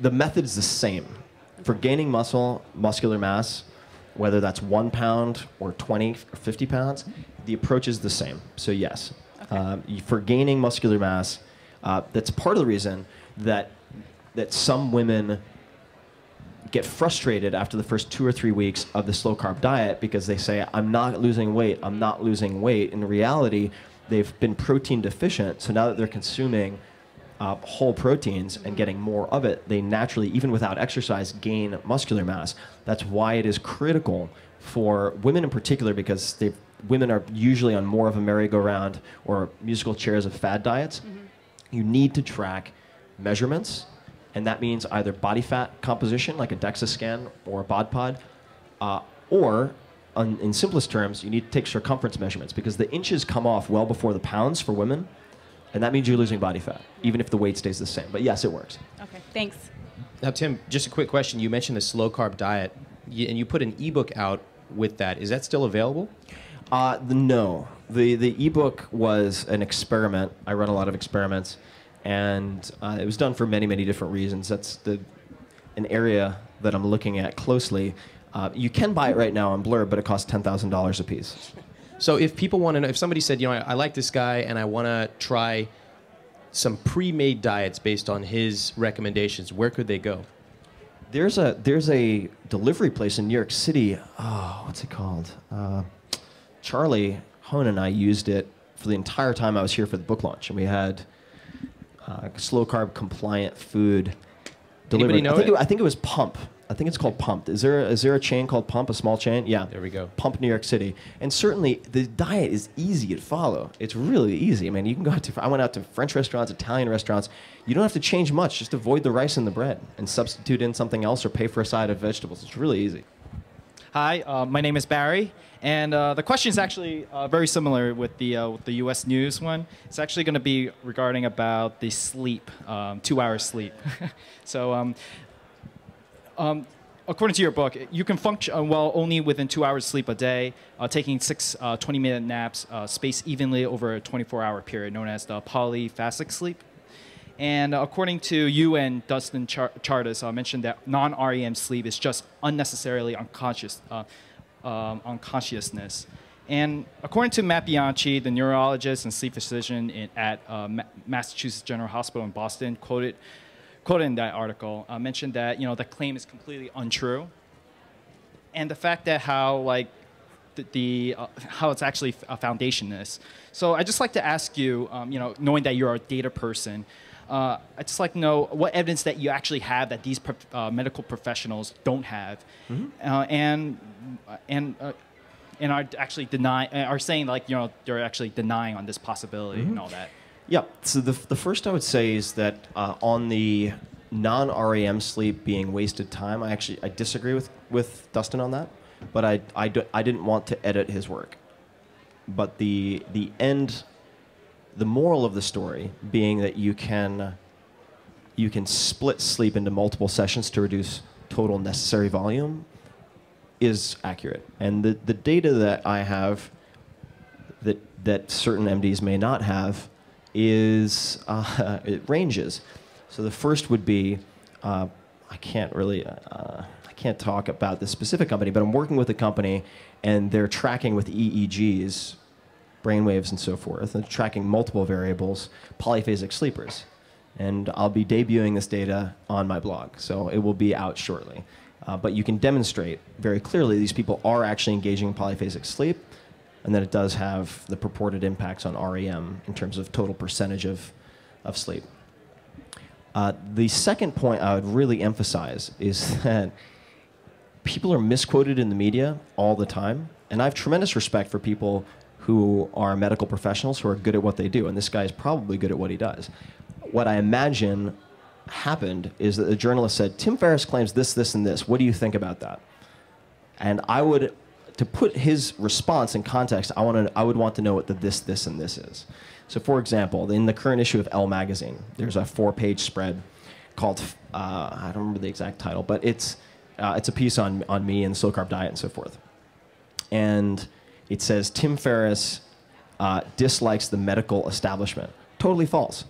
the method is the same. For gaining muscular mass, whether that's 1 pound or 20 or 50 pounds, the approach is the same. So yes, for gaining muscular mass, that's part of the reason that some women get frustrated after the first 2 or 3 weeks of the slow carb diet, because they say, I'm not losing weight, I'm not losing weight. In reality, they've been protein deficient, so now that they're consuming whole proteins and getting more of it, they naturally, even without exercise, gain muscular mass. That's why it is critical for women in particular, because women are usually on more of a merry-go-round or musical chairs of fad diets. You need to track measurements, and that means either body fat composition, like a DEXA scan or a bod pod, or in simplest terms, you need to take circumference measurements, because the inches come off well before the pounds for women, and that means you're losing body fat, even if the weight stays the same. But yes, it works. Okay, thanks. Now, Tim, just a quick question. You mentioned the slow carb diet, and you put an ebook out with that. Is that still available? No. The ebook was an experiment. I run a lot of experiments, and it was done for many, many different reasons. That's an area that I'm looking at closely. You can buy it right now on Blur, but it costs $10,000 a piece. So if people want to know, if somebody said, I like this guy and I want to try some pre-made diets based on his recommendations, where could they go? There's a delivery place in New York City. Oh, what's it called? Charlie Hone and I used it for the entire time I was here for the book launch, and we had slow carb compliant food delivered. Anybody know I think it was Pump. I think it's called Pump. Is there a chain called Pump, a small chain? Yeah. There we go. Pump, New York City. And certainly the diet is easy to follow. It's really easy. I mean, you can go out I went out to French restaurants, Italian restaurants. You don't have to change much. Just avoid the rice and the bread and substitute in something else or pay for a side of vegetables. It's really easy. Hi, my name is Barry, and the question is actually very similar with the U.S. News one. It's actually going to be regarding about the sleep, 2 hours sleep. So, according to your book, you can function well only within 2 hours sleep a day, taking 6 20-minute naps spaced evenly over a 24-hour period, known as the polyphasic sleep. And according to you and Dustin Chartis, mentioned that non-REM sleep is just unnecessarily unconsciousness. And according to Matt Bianchi, the neurologist and sleep physician at Massachusetts General Hospital in Boston, quoted in that article, mentioned that the claim is completely untrue, and the fact that how how it's actually a foundationless. So I just like to ask you, knowing that you're a data person, I just like to know what evidence that you actually have that these medical professionals don't have, and are actually are saying they're actually denying on this possibility and all that. Yeah. So the first I would say is that on the non-REM sleep being wasted time, I disagree with Dustin on that, but I didn't want to edit his work. But the moral of the story being that you can split sleep into multiple sessions to reduce total necessary volume is accurate. And the data that I have that certain MDs may not have is it ranges. So the first would be I can't talk about this specific company, but I'm working with a company and they're tracking with EEGs, brainwaves and so forth, and tracking multiple variables, polyphasic sleepers. And I'll be debuting this data on my blog, so it will be out shortly. But you can demonstrate very clearly these people are actually engaging in polyphasic sleep, and that it does have the purported impacts on REM in terms of total percentage of sleep. The second point I would really emphasize is that people are misquoted in the media all the time, and I have tremendous respect for people who are medical professionals who are good at what they do, and this guy is probably good at what he does. What I imagine happened is that the journalist said, Tim Ferriss claims this, this, and this. What do you think about that? And to put his response in context, I would want to know what the this, this, and this is. So for example, in the current issue of Elle magazine, there's a 4-page spread called, I don't remember the exact title, but it's a piece on me and the slow carb diet and so forth. And it says, Tim Ferriss dislikes the medical establishment. Totally false.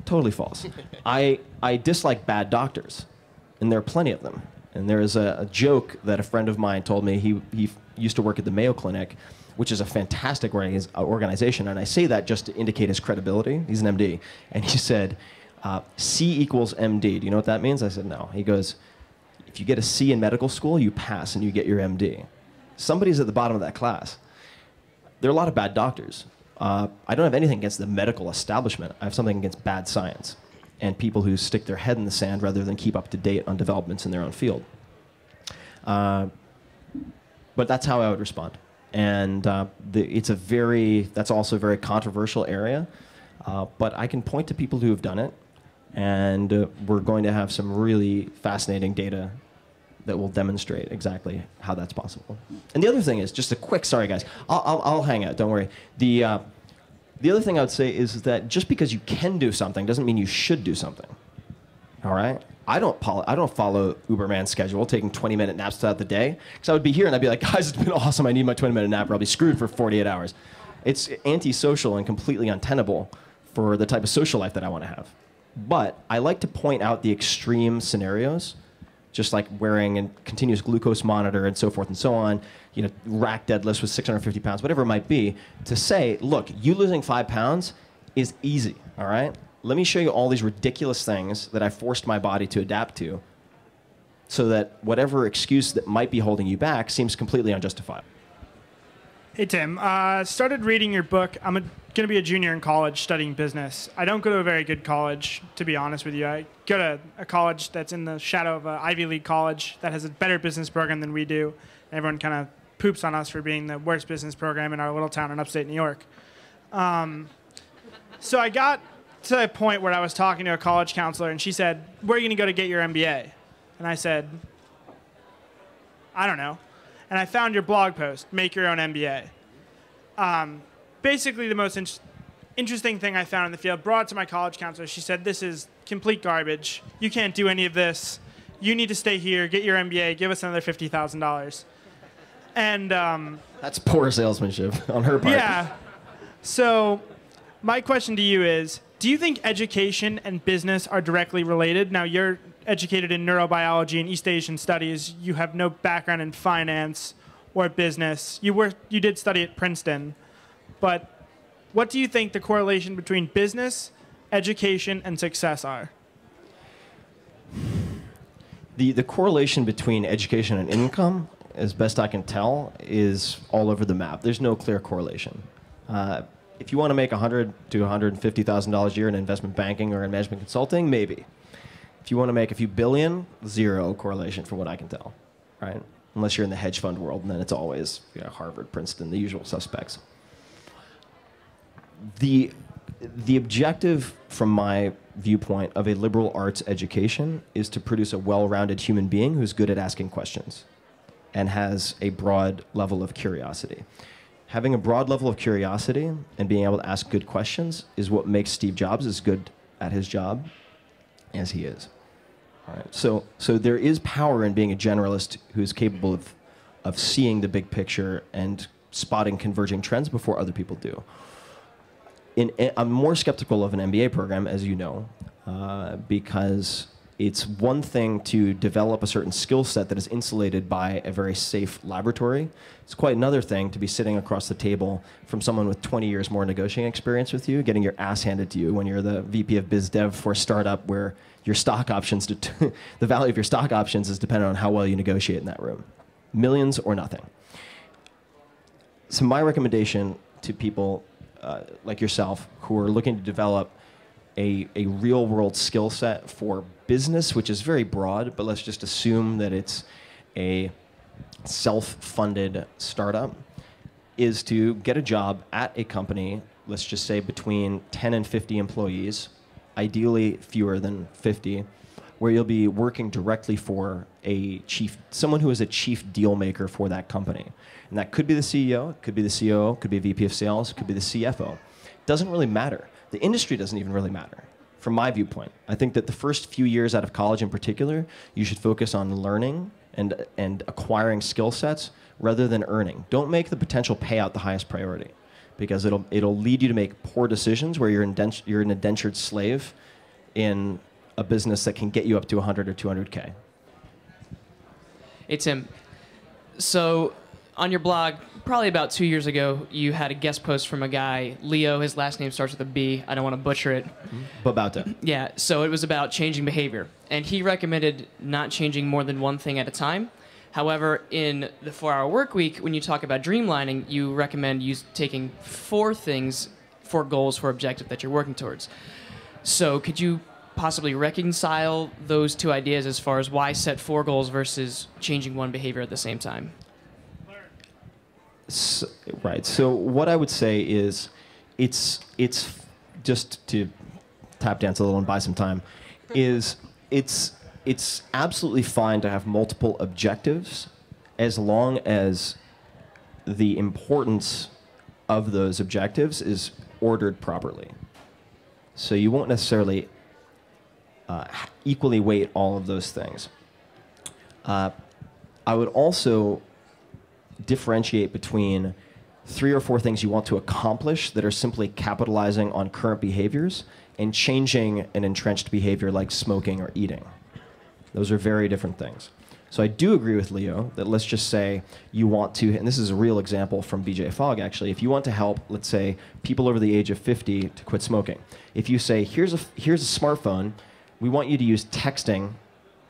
Totally false. I dislike bad doctors, and there are plenty of them. And there is a joke that a friend of mine told me. He used to work at the Mayo Clinic, which is a fantastic organization, and I say that just to indicate his credibility. He's an MD. And he said, C equals MD. Do you know what that means? I said, no. He goes, if you get a C in medical school, you pass and you get your MD. Somebody's at the bottom of that class. There are a lot of bad doctors. I don't have anything against the medical establishment. I have something against bad science and people who stick their head in the sand rather than keep up to date on developments in their own field. But that's how I would respond. And that's also a very controversial area. But I can point to people who have done it, and we're going to have some really fascinating data that will demonstrate exactly how that's possible. And the other thing is, just a quick, sorry guys, I'll hang out, don't worry. The other thing I would say is that just because you can do something doesn't mean you should do something, all right? I don't follow Uberman's schedule, taking 20-minute naps throughout the day, because I would be here and I'd be like, guys, it's been awesome, I need my 20-minute nap, or I'll be screwed for 48 hours. It's antisocial and completely untenable for the type of social life that I want to have. But I like to point out the extreme scenarios, just like wearing a continuous glucose monitor and so forth and so on, rack deadlifts with 650 pounds, whatever it might be, to say, look, you losing 5 pounds is easy, all right? Let me show you all these ridiculous things that I forced my body to adapt to so that whatever excuse that might be holding you back seems completely unjustifiable. Hey, Tim. Started reading your book. I'm going to be a junior in college studying business. I don't go to a very good college, to be honest with you. I go to a college that's in the shadow of an Ivy League college that has a better business program than we do. And everyone kind of poops on us for being the worst business program in our little town in upstate New York. So I got to a point where I was talking to a college counselor, and she said, where are you going to go to get your MBA? And I said, I don't know. And I found your blog post, Make Your Own MBA. Basically, the most interesting thing I found in the field, brought it to my college counselor. She said, this is complete garbage. You can't do any of this. You need to stay here, get your MBA, give us another $50,000. And that's poor salesmanship on her part. Yeah. So my question to you is, do you think education and business are directly related? Now, you're educated in neurobiology and East Asian studies. You have no background in finance or business. You did study at Princeton. But what do you think the correlation between business, education, and success are? The correlation between education and income, as best I can tell, is all over the map. There's no clear correlation. If you want to make $100,000 to $150,000 a year in investment banking or in management consulting, maybe. If you want to make a few billion, zero correlation from what I can tell, right? Unless you're in the hedge fund world, and then it's always Harvard, Princeton, the usual suspects. The objective, from my viewpoint, of a liberal arts education is to produce a well-rounded human being who's good at asking questions and has a broad level of curiosity. Having a broad level of curiosity and being able to ask good questions is what makes Steve Jobs as good at his job as he is. All right. So there is power in being a generalist who's capable of seeing the big picture and spotting converging trends before other people do. I'm more skeptical of an MBA program, as you know, because it's one thing to develop a certain skill set that is insulated by a very safe laboratory. It's quite another thing to be sitting across the table from someone with 20 years more negotiating experience with you, getting your ass handed to you when you're the VP of Biz Dev for a startup where your stock options, the value of your stock options is dependent on how well you negotiate in that room. Millions or nothing. So my recommendation to people like yourself who are looking to develop a real-world skill set for business, which is very broad, but let's just assume that it's a self-funded startup, is to get a job at a company, let's just say between 10 and 50 employees, ideally fewer than 50, where you'll be working directly for someone who is a chief deal maker for that company. And that could be the CEO, it could be the COO, it could be a VP of sales, it could be the CFO. It doesn't really matter. The industry doesn't even really matter, from my viewpoint. I think that the first few years out of college in particular, you should focus on learning and acquiring skill sets rather than earning. Don't make the potential payout the highest priority, because it'll lead you to make poor decisions where you're an indentured slave in a business that can get you up to 100 or 200K. Hey, Tim. So on your blog, probably about 2 years ago, you had a guest post from a guy, Leo. His last name starts with a B. I don't want to butcher it. Babauta. Yeah, so it was about changing behavior. And he recommended not changing more than one thing at a time. However, in the 4-hour work week, when you talk about dreamlining, you recommend taking 4 goals for objective that you're working towards. So could you possibly reconcile those two ideas as far as why set 4 goals versus changing one behavior at the same time? Right. So what I would say is, it's just to tap dance a little and buy some time, is it's absolutely fine to have multiple objectives as long as the importance of those objectives is ordered properly. So you won't necessarily equally weight all of those things. I would also differentiate between 3 or 4 things you want to accomplish that are simply capitalizing on current behaviors and changing an entrenched behavior like smoking or eating. Those are very different things. So I do agree with Leo that, let's just say you want to, and this is a real example from BJ Fogg actually, if you want to help, let's say, people over the age of 50 to quit smoking, if you say, here's a smartphone, we want you to use texting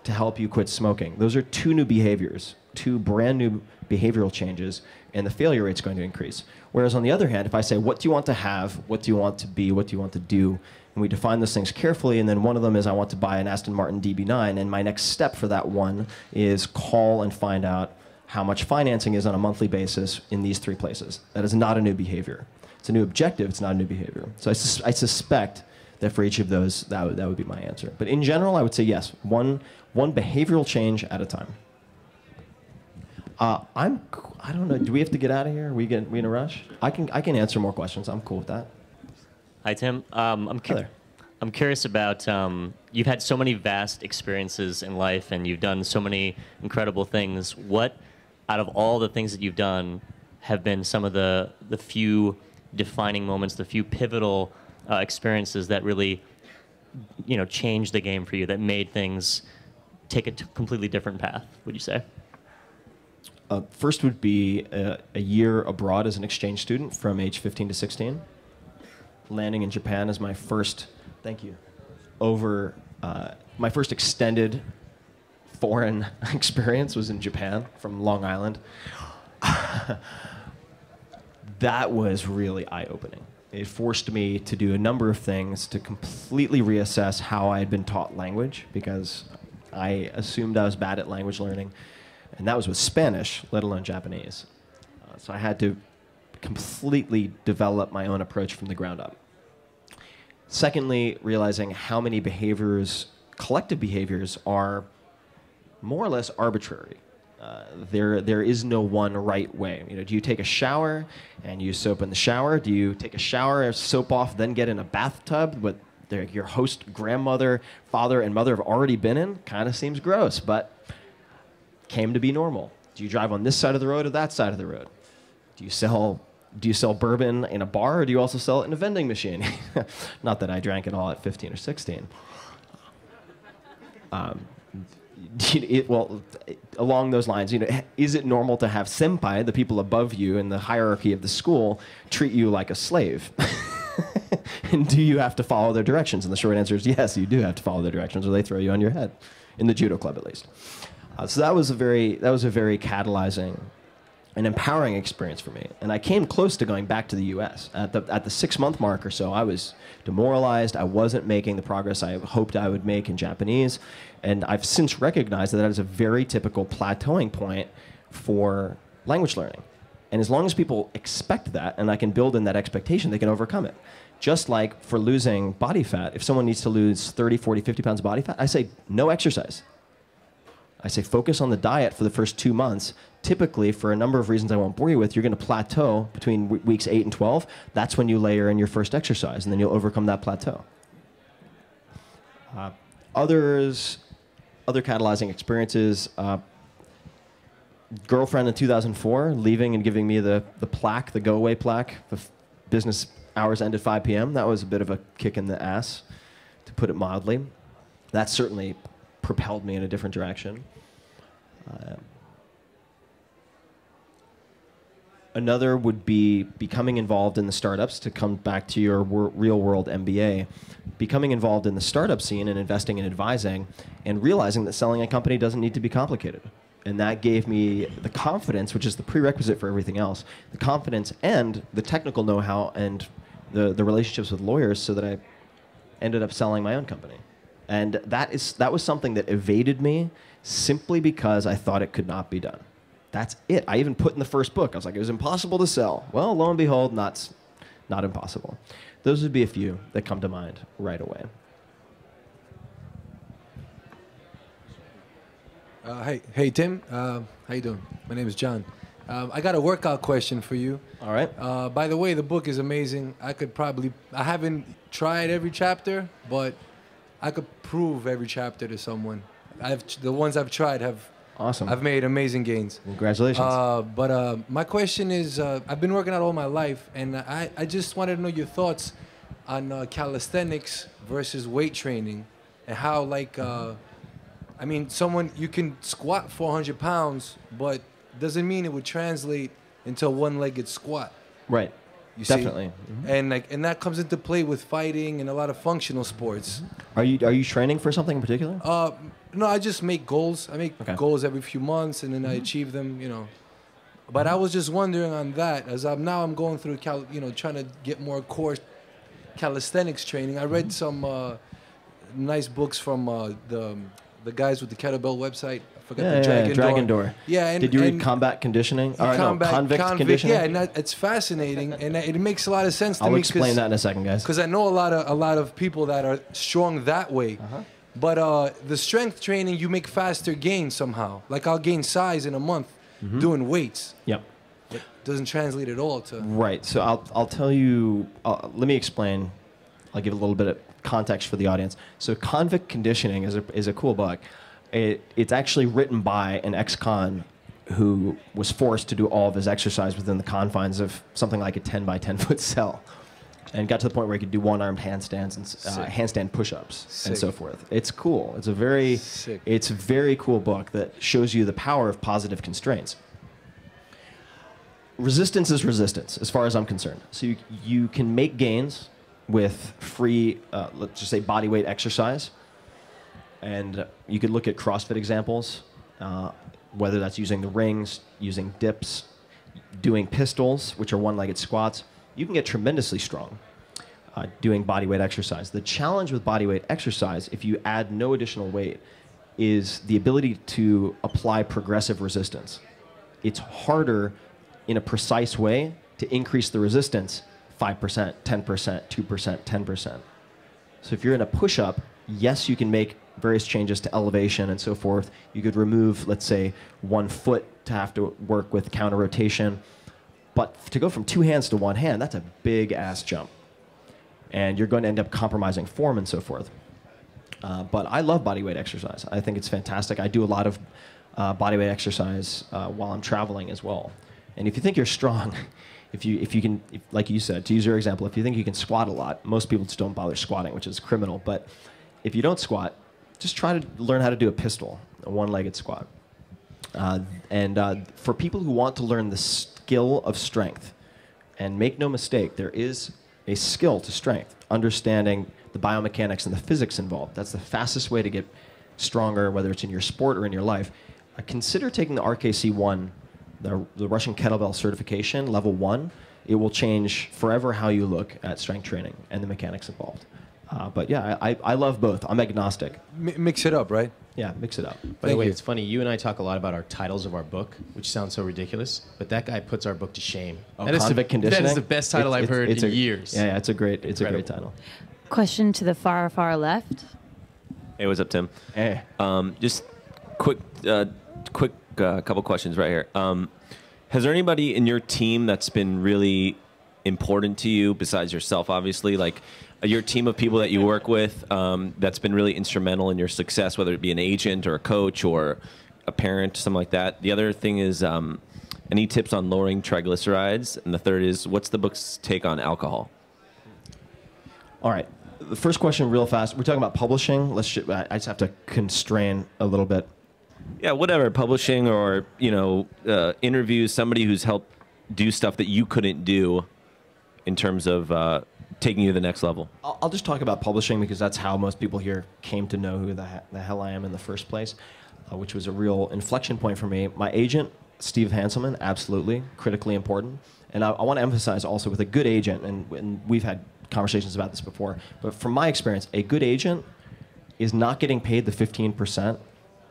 to help you quit smoking. Those are 2 new behaviors, 2 brand new behavioral changes, and the failure rate's going to increase. Whereas on the other hand, if I say, what do you want to have, what do you want to be, what do you want to do, and we define those things carefully, and then one of them is I want to buy an Aston Martin DB9, and my next step for that one is call and find out how much financing is on a monthly basis in these 3 places. That is not a new behavior. It's a new objective, it's not a new behavior. So I suspect that for each of those, that would be my answer. But in general, I would say yes, one behavioral change at a time. I don't know. Do we have to get out of here? Are we in a rush? I can answer more questions. I'm cool with that. Hi, Tim. I'm curious about, you've had so many vast experiences in life and you've done so many incredible things. What, out of all the things that you've done, have been some of the few defining moments, the few pivotal experiences that really, changed the game for you, that made things take a completely different path, would you say? First would be a year abroad as an exchange student from age 15 to 16. Landing in Japan as my first, thank you, my first extended foreign experience was in Japan from Long Island. That was really eye-opening. It forced me to do a number of things to completely reassess how I had been taught language, because I assumed I was bad at language learning, and that was with Spanish, let alone Japanese. So I had to completely develop my own approach from the ground up. Secondly, realizing how many behaviors, collective behaviors, are more or less arbitrary. There is no one right way. Do you take a shower and use soap in the shower? Do you take a shower, soap off, then get in a bathtub what your host grandmother, father, and mother have already been in? Kind of seems gross, but came to be normal. Do you drive on this side of the road or that side of the road? Do you sell bourbon in a bar, or do you also sell it in a vending machine? Not that I drank it all at 15 or 16. Along those lines, is it normal to have senpai, the people above you in the hierarchy of the school, treat you like a slave? And do you have to follow their directions? And the short answer is yes, you do have to follow their directions, or they throw you on your head, in the judo club at least. So that was a very catalyzing and empowering experience for me. And I came close to going back to the U.S. At the 6-month mark or so, I was demoralized. I wasn't making the progress I hoped I would make in Japanese. And I've since recognized that is a very typical plateauing point for language learning. And as long as people expect that, and I can build in that expectation, they can overcome it. Just like for losing body fat, if someone needs to lose 30, 40, 50 pounds of body fat, I say no exercise. I say focus on the diet for the first 2 months. Typically, for a number of reasons I won't bore you with, you're going to plateau between weeks 8 and 12. That's when you layer in your first exercise, and then you'll overcome that plateau. Other catalyzing experiences, girlfriend in 2004 leaving and giving me the plaque, the go-away plaque. The business hours end at 5 p.m. That was a bit of a kick in the ass, to put it mildly. That certainly propelled me in a different direction. Another would be becoming involved in the startups, to come back to your real-world MBA. Becoming involved in the startup scene and investing and advising, and realizing that selling a company doesn't need to be complicated. And that gave me the confidence, which is the prerequisite for everything else, the confidence and the technical know-how and the relationships with lawyers, so that I ended up selling my own company. And that was something that evaded me simply because I thought it could not be done. That's it. I even put in the first book, I was like, it was impossible to sell. Well, lo and behold, not impossible. Those would be a few that come to mind right away. Hey Tim, how you doing? My name is John. I got a workout question for you. All right. By the way, the book is amazing. I haven't tried every chapter, but I could prove every chapter to someone. The ones I've tried have. Awesome. I've made amazing gains. Congratulations. But my question is, I've been working out all my life, and I just wanted to know your thoughts on calisthenics versus weight training, and how, like, you can squat 400 pounds, but doesn't mean it would translate into a one-legged squat. Right. You Definitely. See? Mm-hmm. And that comes into play with fighting and a lot of functional sports. Are you training for something in particular? No, I just make goals. I make goals every few months, and then I achieve them. But I was just wondering on that, as I'm going through trying to get more core calisthenics training. I read some nice books from the guys with the kettlebell website. I forgot the Dragon Door. Yeah, and did you read Combat Conditioning? Convict Conditioning. Yeah, and it's fascinating, and it makes a lot of sense to me. I'll explain that in a second, guys. Because I know a lot of people that are strong that way. But the strength training, you make faster gains somehow. Like I'll gain size in a month doing weights. Yep. It doesn't translate at all to. Right. So I'll tell you. Let me explain. I'll give a little bit of context for the audience. So Convict Conditioning is a cool book. It's actually written by an ex-con who was forced to do all of his exercise within the confines of something like a 10 by 10 foot cell. and got to the point where he could do one-armed handstands and handstand push-ups and so forth. It's cool. It's a very cool book that shows you the power of positive constraints. Resistance is resistance, as far as I'm concerned. So you can make gains with free, let's just say, body weight exercise. And you could look at CrossFit examples, whether that's using the rings, using dips, doing pistols, which are one-legged squats. You can get tremendously strong doing body weight exercise. The challenge with body weight exercise, if you add no additional weight, is the ability to apply progressive resistance. It's harder in a precise way to increase the resistance 5%, 10%, 2%, 10%. So if you're in a push-up, yes, you can make various changes to elevation and so forth. You could remove, let's say, 1 foot to have to work with counter rotation. But to go from 2 hands to 1 hand, that's a big ass jump. And you're going to end up compromising form and so forth. But I love body weight exercise. I think it's fantastic. I do a lot of body weight exercise while I'm traveling as well. And if you think you're strong, if you can, like you said, to use your example, if you think you can squat a lot, most people just don't bother squatting, which is criminal. But if you don't squat, just try to learn how to do a pistol, a one-legged squat. For people who want to learn the skill of strength, and make no mistake, there is a skill to strength, understanding the biomechanics and the physics involved. That's the fastest way to get stronger, whether it's in your sport or in your life. Consider taking the RKC1, the Russian kettlebell certification, level 1. It will change forever how you look at strength training and the mechanics involved. But yeah, I love both. I'm agnostic. Mix it up, right? Yeah, mix it up. By the way, it's funny. You and I talk a lot about our titles of our book, which sounds so ridiculous, but that guy puts our book to shame. Oh, convict conditioning? That is the best title I've heard in years. Yeah, it's a great title. Question to the far, far left. Hey, what's up, Tim? Hey. Just quick couple questions right here. Has there anybody in your team that's been really important to you, besides yourself, obviously, like your team of people that you work with, that's been really instrumental in your success, whether it be an agent or a coach or a parent, something like that? The other thing is, any tips on lowering triglycerides? And the third is, what's the book's take on alcohol? All right. The first question, real fast. We're talking about publishing. I just have to constrain a little bit. Yeah, whatever. Publishing or, interviews, somebody who's helped do stuff that you couldn't do in terms of taking you to the next level. I'll just talk about publishing because that's how most people here came to know who the hell I am in the first place, which was a real inflection point for me. My agent, Steve Hanselman, absolutely, critically important. And I want to emphasize also with a good agent, and we've had conversations about this before, but from my experience, a good agent is not getting paid the 15%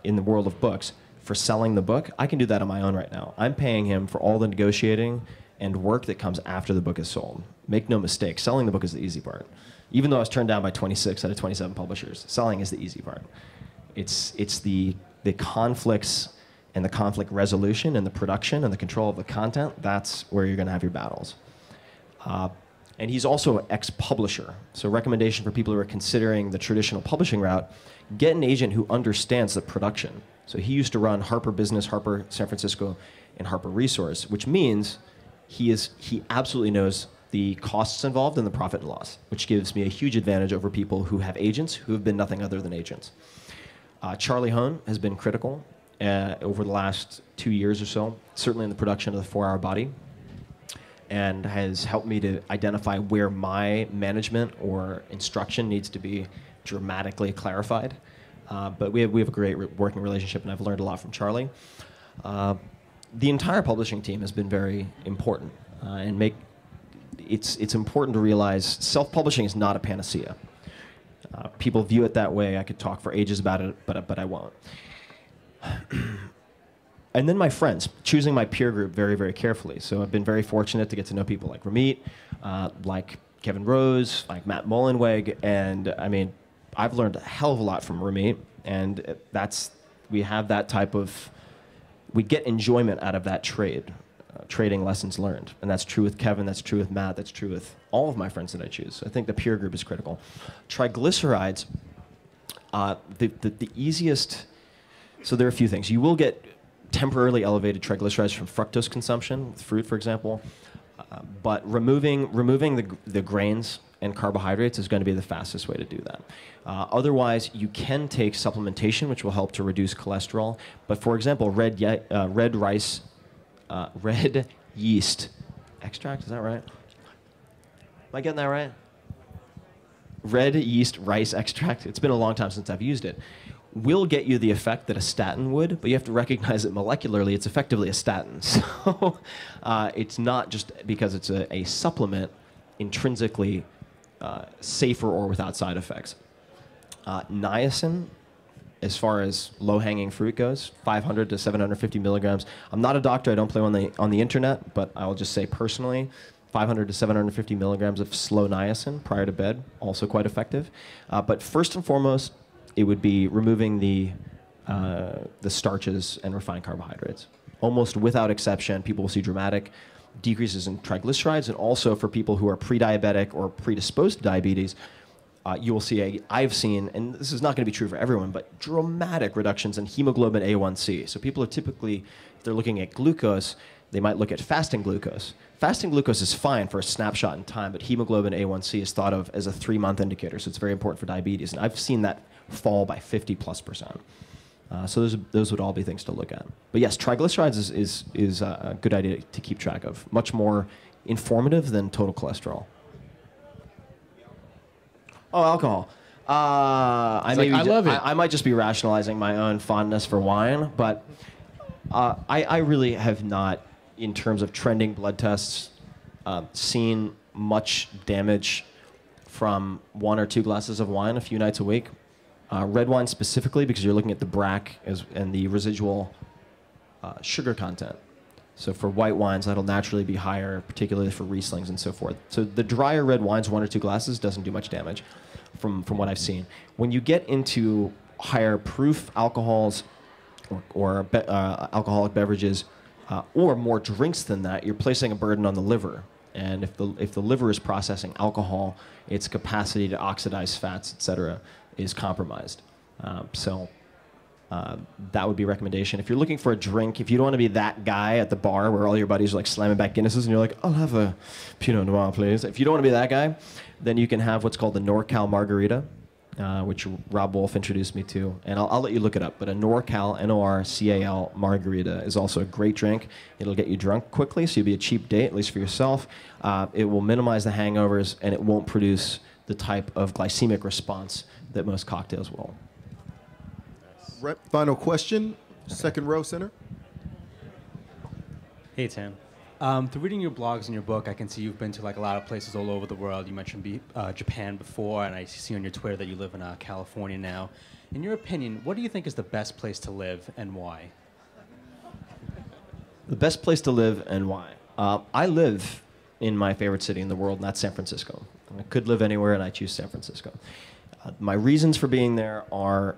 in the world of books for selling the book. I can do that on my own right now. I'm paying him for all the negotiating and work that comes after the book is sold. Make no mistake, selling the book is the easy part. Even though I was turned down by 26 out of 27 publishers, selling is the easy part. It's the conflicts and the conflict resolution and the production and the control of the content. That's where you're going to have your battles. And he's also an ex-publisher. So recommendation for people who are considering the traditional publishing route, get an agent who understands the production. So he used to run Harper Business, Harper San Francisco, and Harper Resource, which means he absolutely knows the costs involved and the profit and loss, which gives me a huge advantage over people who have agents who have been nothing other than agents. Charlie Hone has been critical over the last 2 years or so, certainly in the production of the 4 Hour Body, and has helped me to identify where my management or instruction needs to be dramatically clarified. But we have a great working relationship, and I've learned a lot from Charlie. The entire publishing team has been very important, it's important to realize self-publishing is not a panacea. People view it that way. I could talk for ages about it, but I won't. And then my friends, choosing my peer group very, very carefully. So I've been very fortunate to get to know people like Ramit, like Kevin Rose, like Matt Mullenweg, and I mean, I've learned a hell of a lot from Ramit, and we have that type of, we get enjoyment out of that trading lessons learned. And that's true with Kevin, that's true with Matt, that's true with all of my friends that I choose. So I think the peer group is critical. Triglycerides, the easiest, so there are a few things. You will get temporarily elevated triglycerides from fructose consumption, with fruit, for example. But removing the grains and carbohydrates is going to be the fastest way to do that. Otherwise, you can take supplementation, which will help to reduce cholesterol. But for example, red yeast extract, is that right? Am I getting that right? Red yeast rice extract, it's been a long time since I've used it, will get you the effect that a statin would, but you have to recognize that molecularly it's effectively a statin. So it's not just because it's a supplement intrinsically safer or without side effects. Niacin, as far as low-hanging fruit goes, 500 to 750 milligrams. I'm not a doctor, I don't play on the internet, but I will just say personally, 500 to 750 milligrams of slow niacin prior to bed, also quite effective. But first and foremost, it would be removing the starches and refined carbohydrates. Almost without exception, people will see dramatic decreases in triglycerides, and also for people who are pre-diabetic or predisposed to diabetes, you will see I've seen, and this is not going to be true for everyone, but dramatic reductions in hemoglobin A1C. So people are typically, if they're looking at glucose, they might look at fasting glucose. Fasting glucose is fine for a snapshot in time, but hemoglobin A1C is thought of as a 3-month indicator, so it's very important for diabetes. And I've seen that fall by 50+%. So those would all be things to look at. But yes, triglycerides is a good idea to keep track of. Much more informative than total cholesterol. Oh, alcohol. I love it. I might just be rationalizing my own fondness for wine, but I really have not, in terms of trending blood tests, seen much damage from 1 or 2 glasses of wine a few nights a week. Red wine specifically, because you're looking at the BRAC and the residual sugar content. So for white wines, that'll naturally be higher, particularly for Rieslings and so forth. So the drier red wines, 1 or 2 glasses, doesn't do much damage from what I've seen. When you get into higher proof alcohols or alcoholic beverages, or more drinks than that, you're placing a burden on the liver. And if the liver is processing alcohol, its capacity to oxidize fats, et cetera, is compromised. That would be a recommendation. If you're looking for a drink, if you don't want to be that guy at the bar where all your buddies are like slamming back Guinnesses and you're like, I'll have a Pinot Noir, please. If you don't want to be that guy, then you can have what's called the NorCal Margarita, which Rob Wolf introduced me to. And I'll let you look it up. But a NorCal, N-O-R-C-A-L Margarita is also a great drink. It'll get you drunk quickly, so you'll be a cheap date, at least for yourself. It will minimize the hangovers, and it won't produce the type of glycemic response that most cocktails will. Final question, second row center. Hey, Tim. Through reading your blogs and your book, I can see you've been to like a lot of places all over the world. You mentioned Japan before, and I see on your Twitter that you live in California now. In your opinion, what do you think is the best place to live and why? The best place to live and why? I live in my favorite city in the world, and that's San Francisco. I could live anywhere, and I choose San Francisco. My reasons for being there are,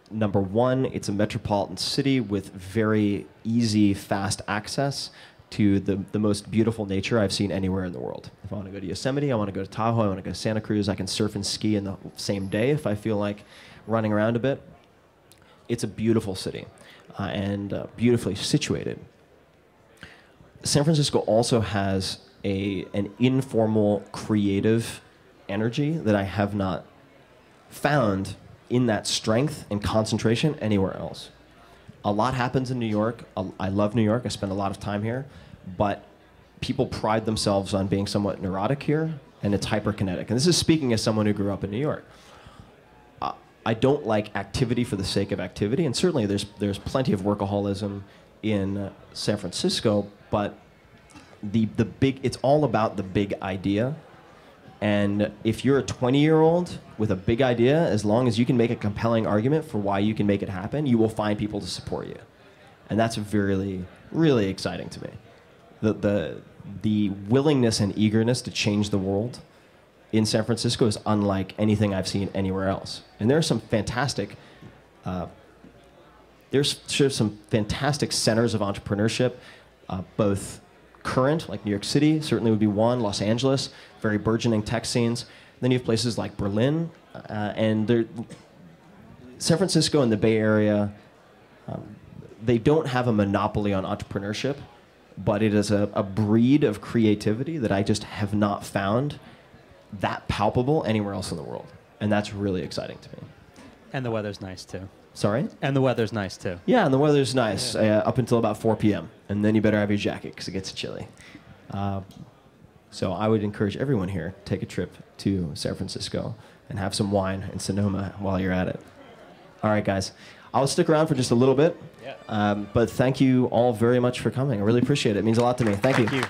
number one, it's a metropolitan city with very easy, fast access to the most beautiful nature I've seen anywhere in the world. If I want to go to Yosemite, I want to go to Tahoe, I want to go to Santa Cruz, I can surf and ski in the same day if I feel like running around a bit. It's a beautiful city and beautifully situated. San Francisco also has an informal, creative energy that I have not found in that strength and concentration anywhere else. A lot happens in New York. I love New York. I spend a lot of time here. But people pride themselves on being somewhat neurotic here, and it's hyperkinetic. And this is speaking as someone who grew up in New York. I don't like activity for the sake of activity, and certainly there's plenty of workaholism in San Francisco, but it's all about the big idea. And if you're a 20-year-old with a big idea, as long as you can make a compelling argument for why you can make it happen, you will find people to support you. And that's really, really exciting to me. The willingness and eagerness to change the world in San Francisco is unlike anything I've seen anywhere else. And there are some fantastic, some fantastic centers of entrepreneurship, both current, like New York City, certainly would be one, Los Angeles, very burgeoning tech scenes. Then you have places like Berlin, and San Francisco and the Bay Area, they don't have a monopoly on entrepreneurship but it is a breed of creativity that I just have not found that palpable anywhere else in the world. And that's really exciting to me. And the weather's nice too. Sorry? And the weather's nice too. Yeah, and the weather's nice up until about 4 p.m. And then you better have your jacket because it gets chilly. So I would encourage everyone here, take a trip to San Francisco and have some wine in Sonoma while you're at it. All right, guys. I'll stick around for just a little bit. But thank you all very much for coming. I really appreciate it. It means a lot to me. Thank you.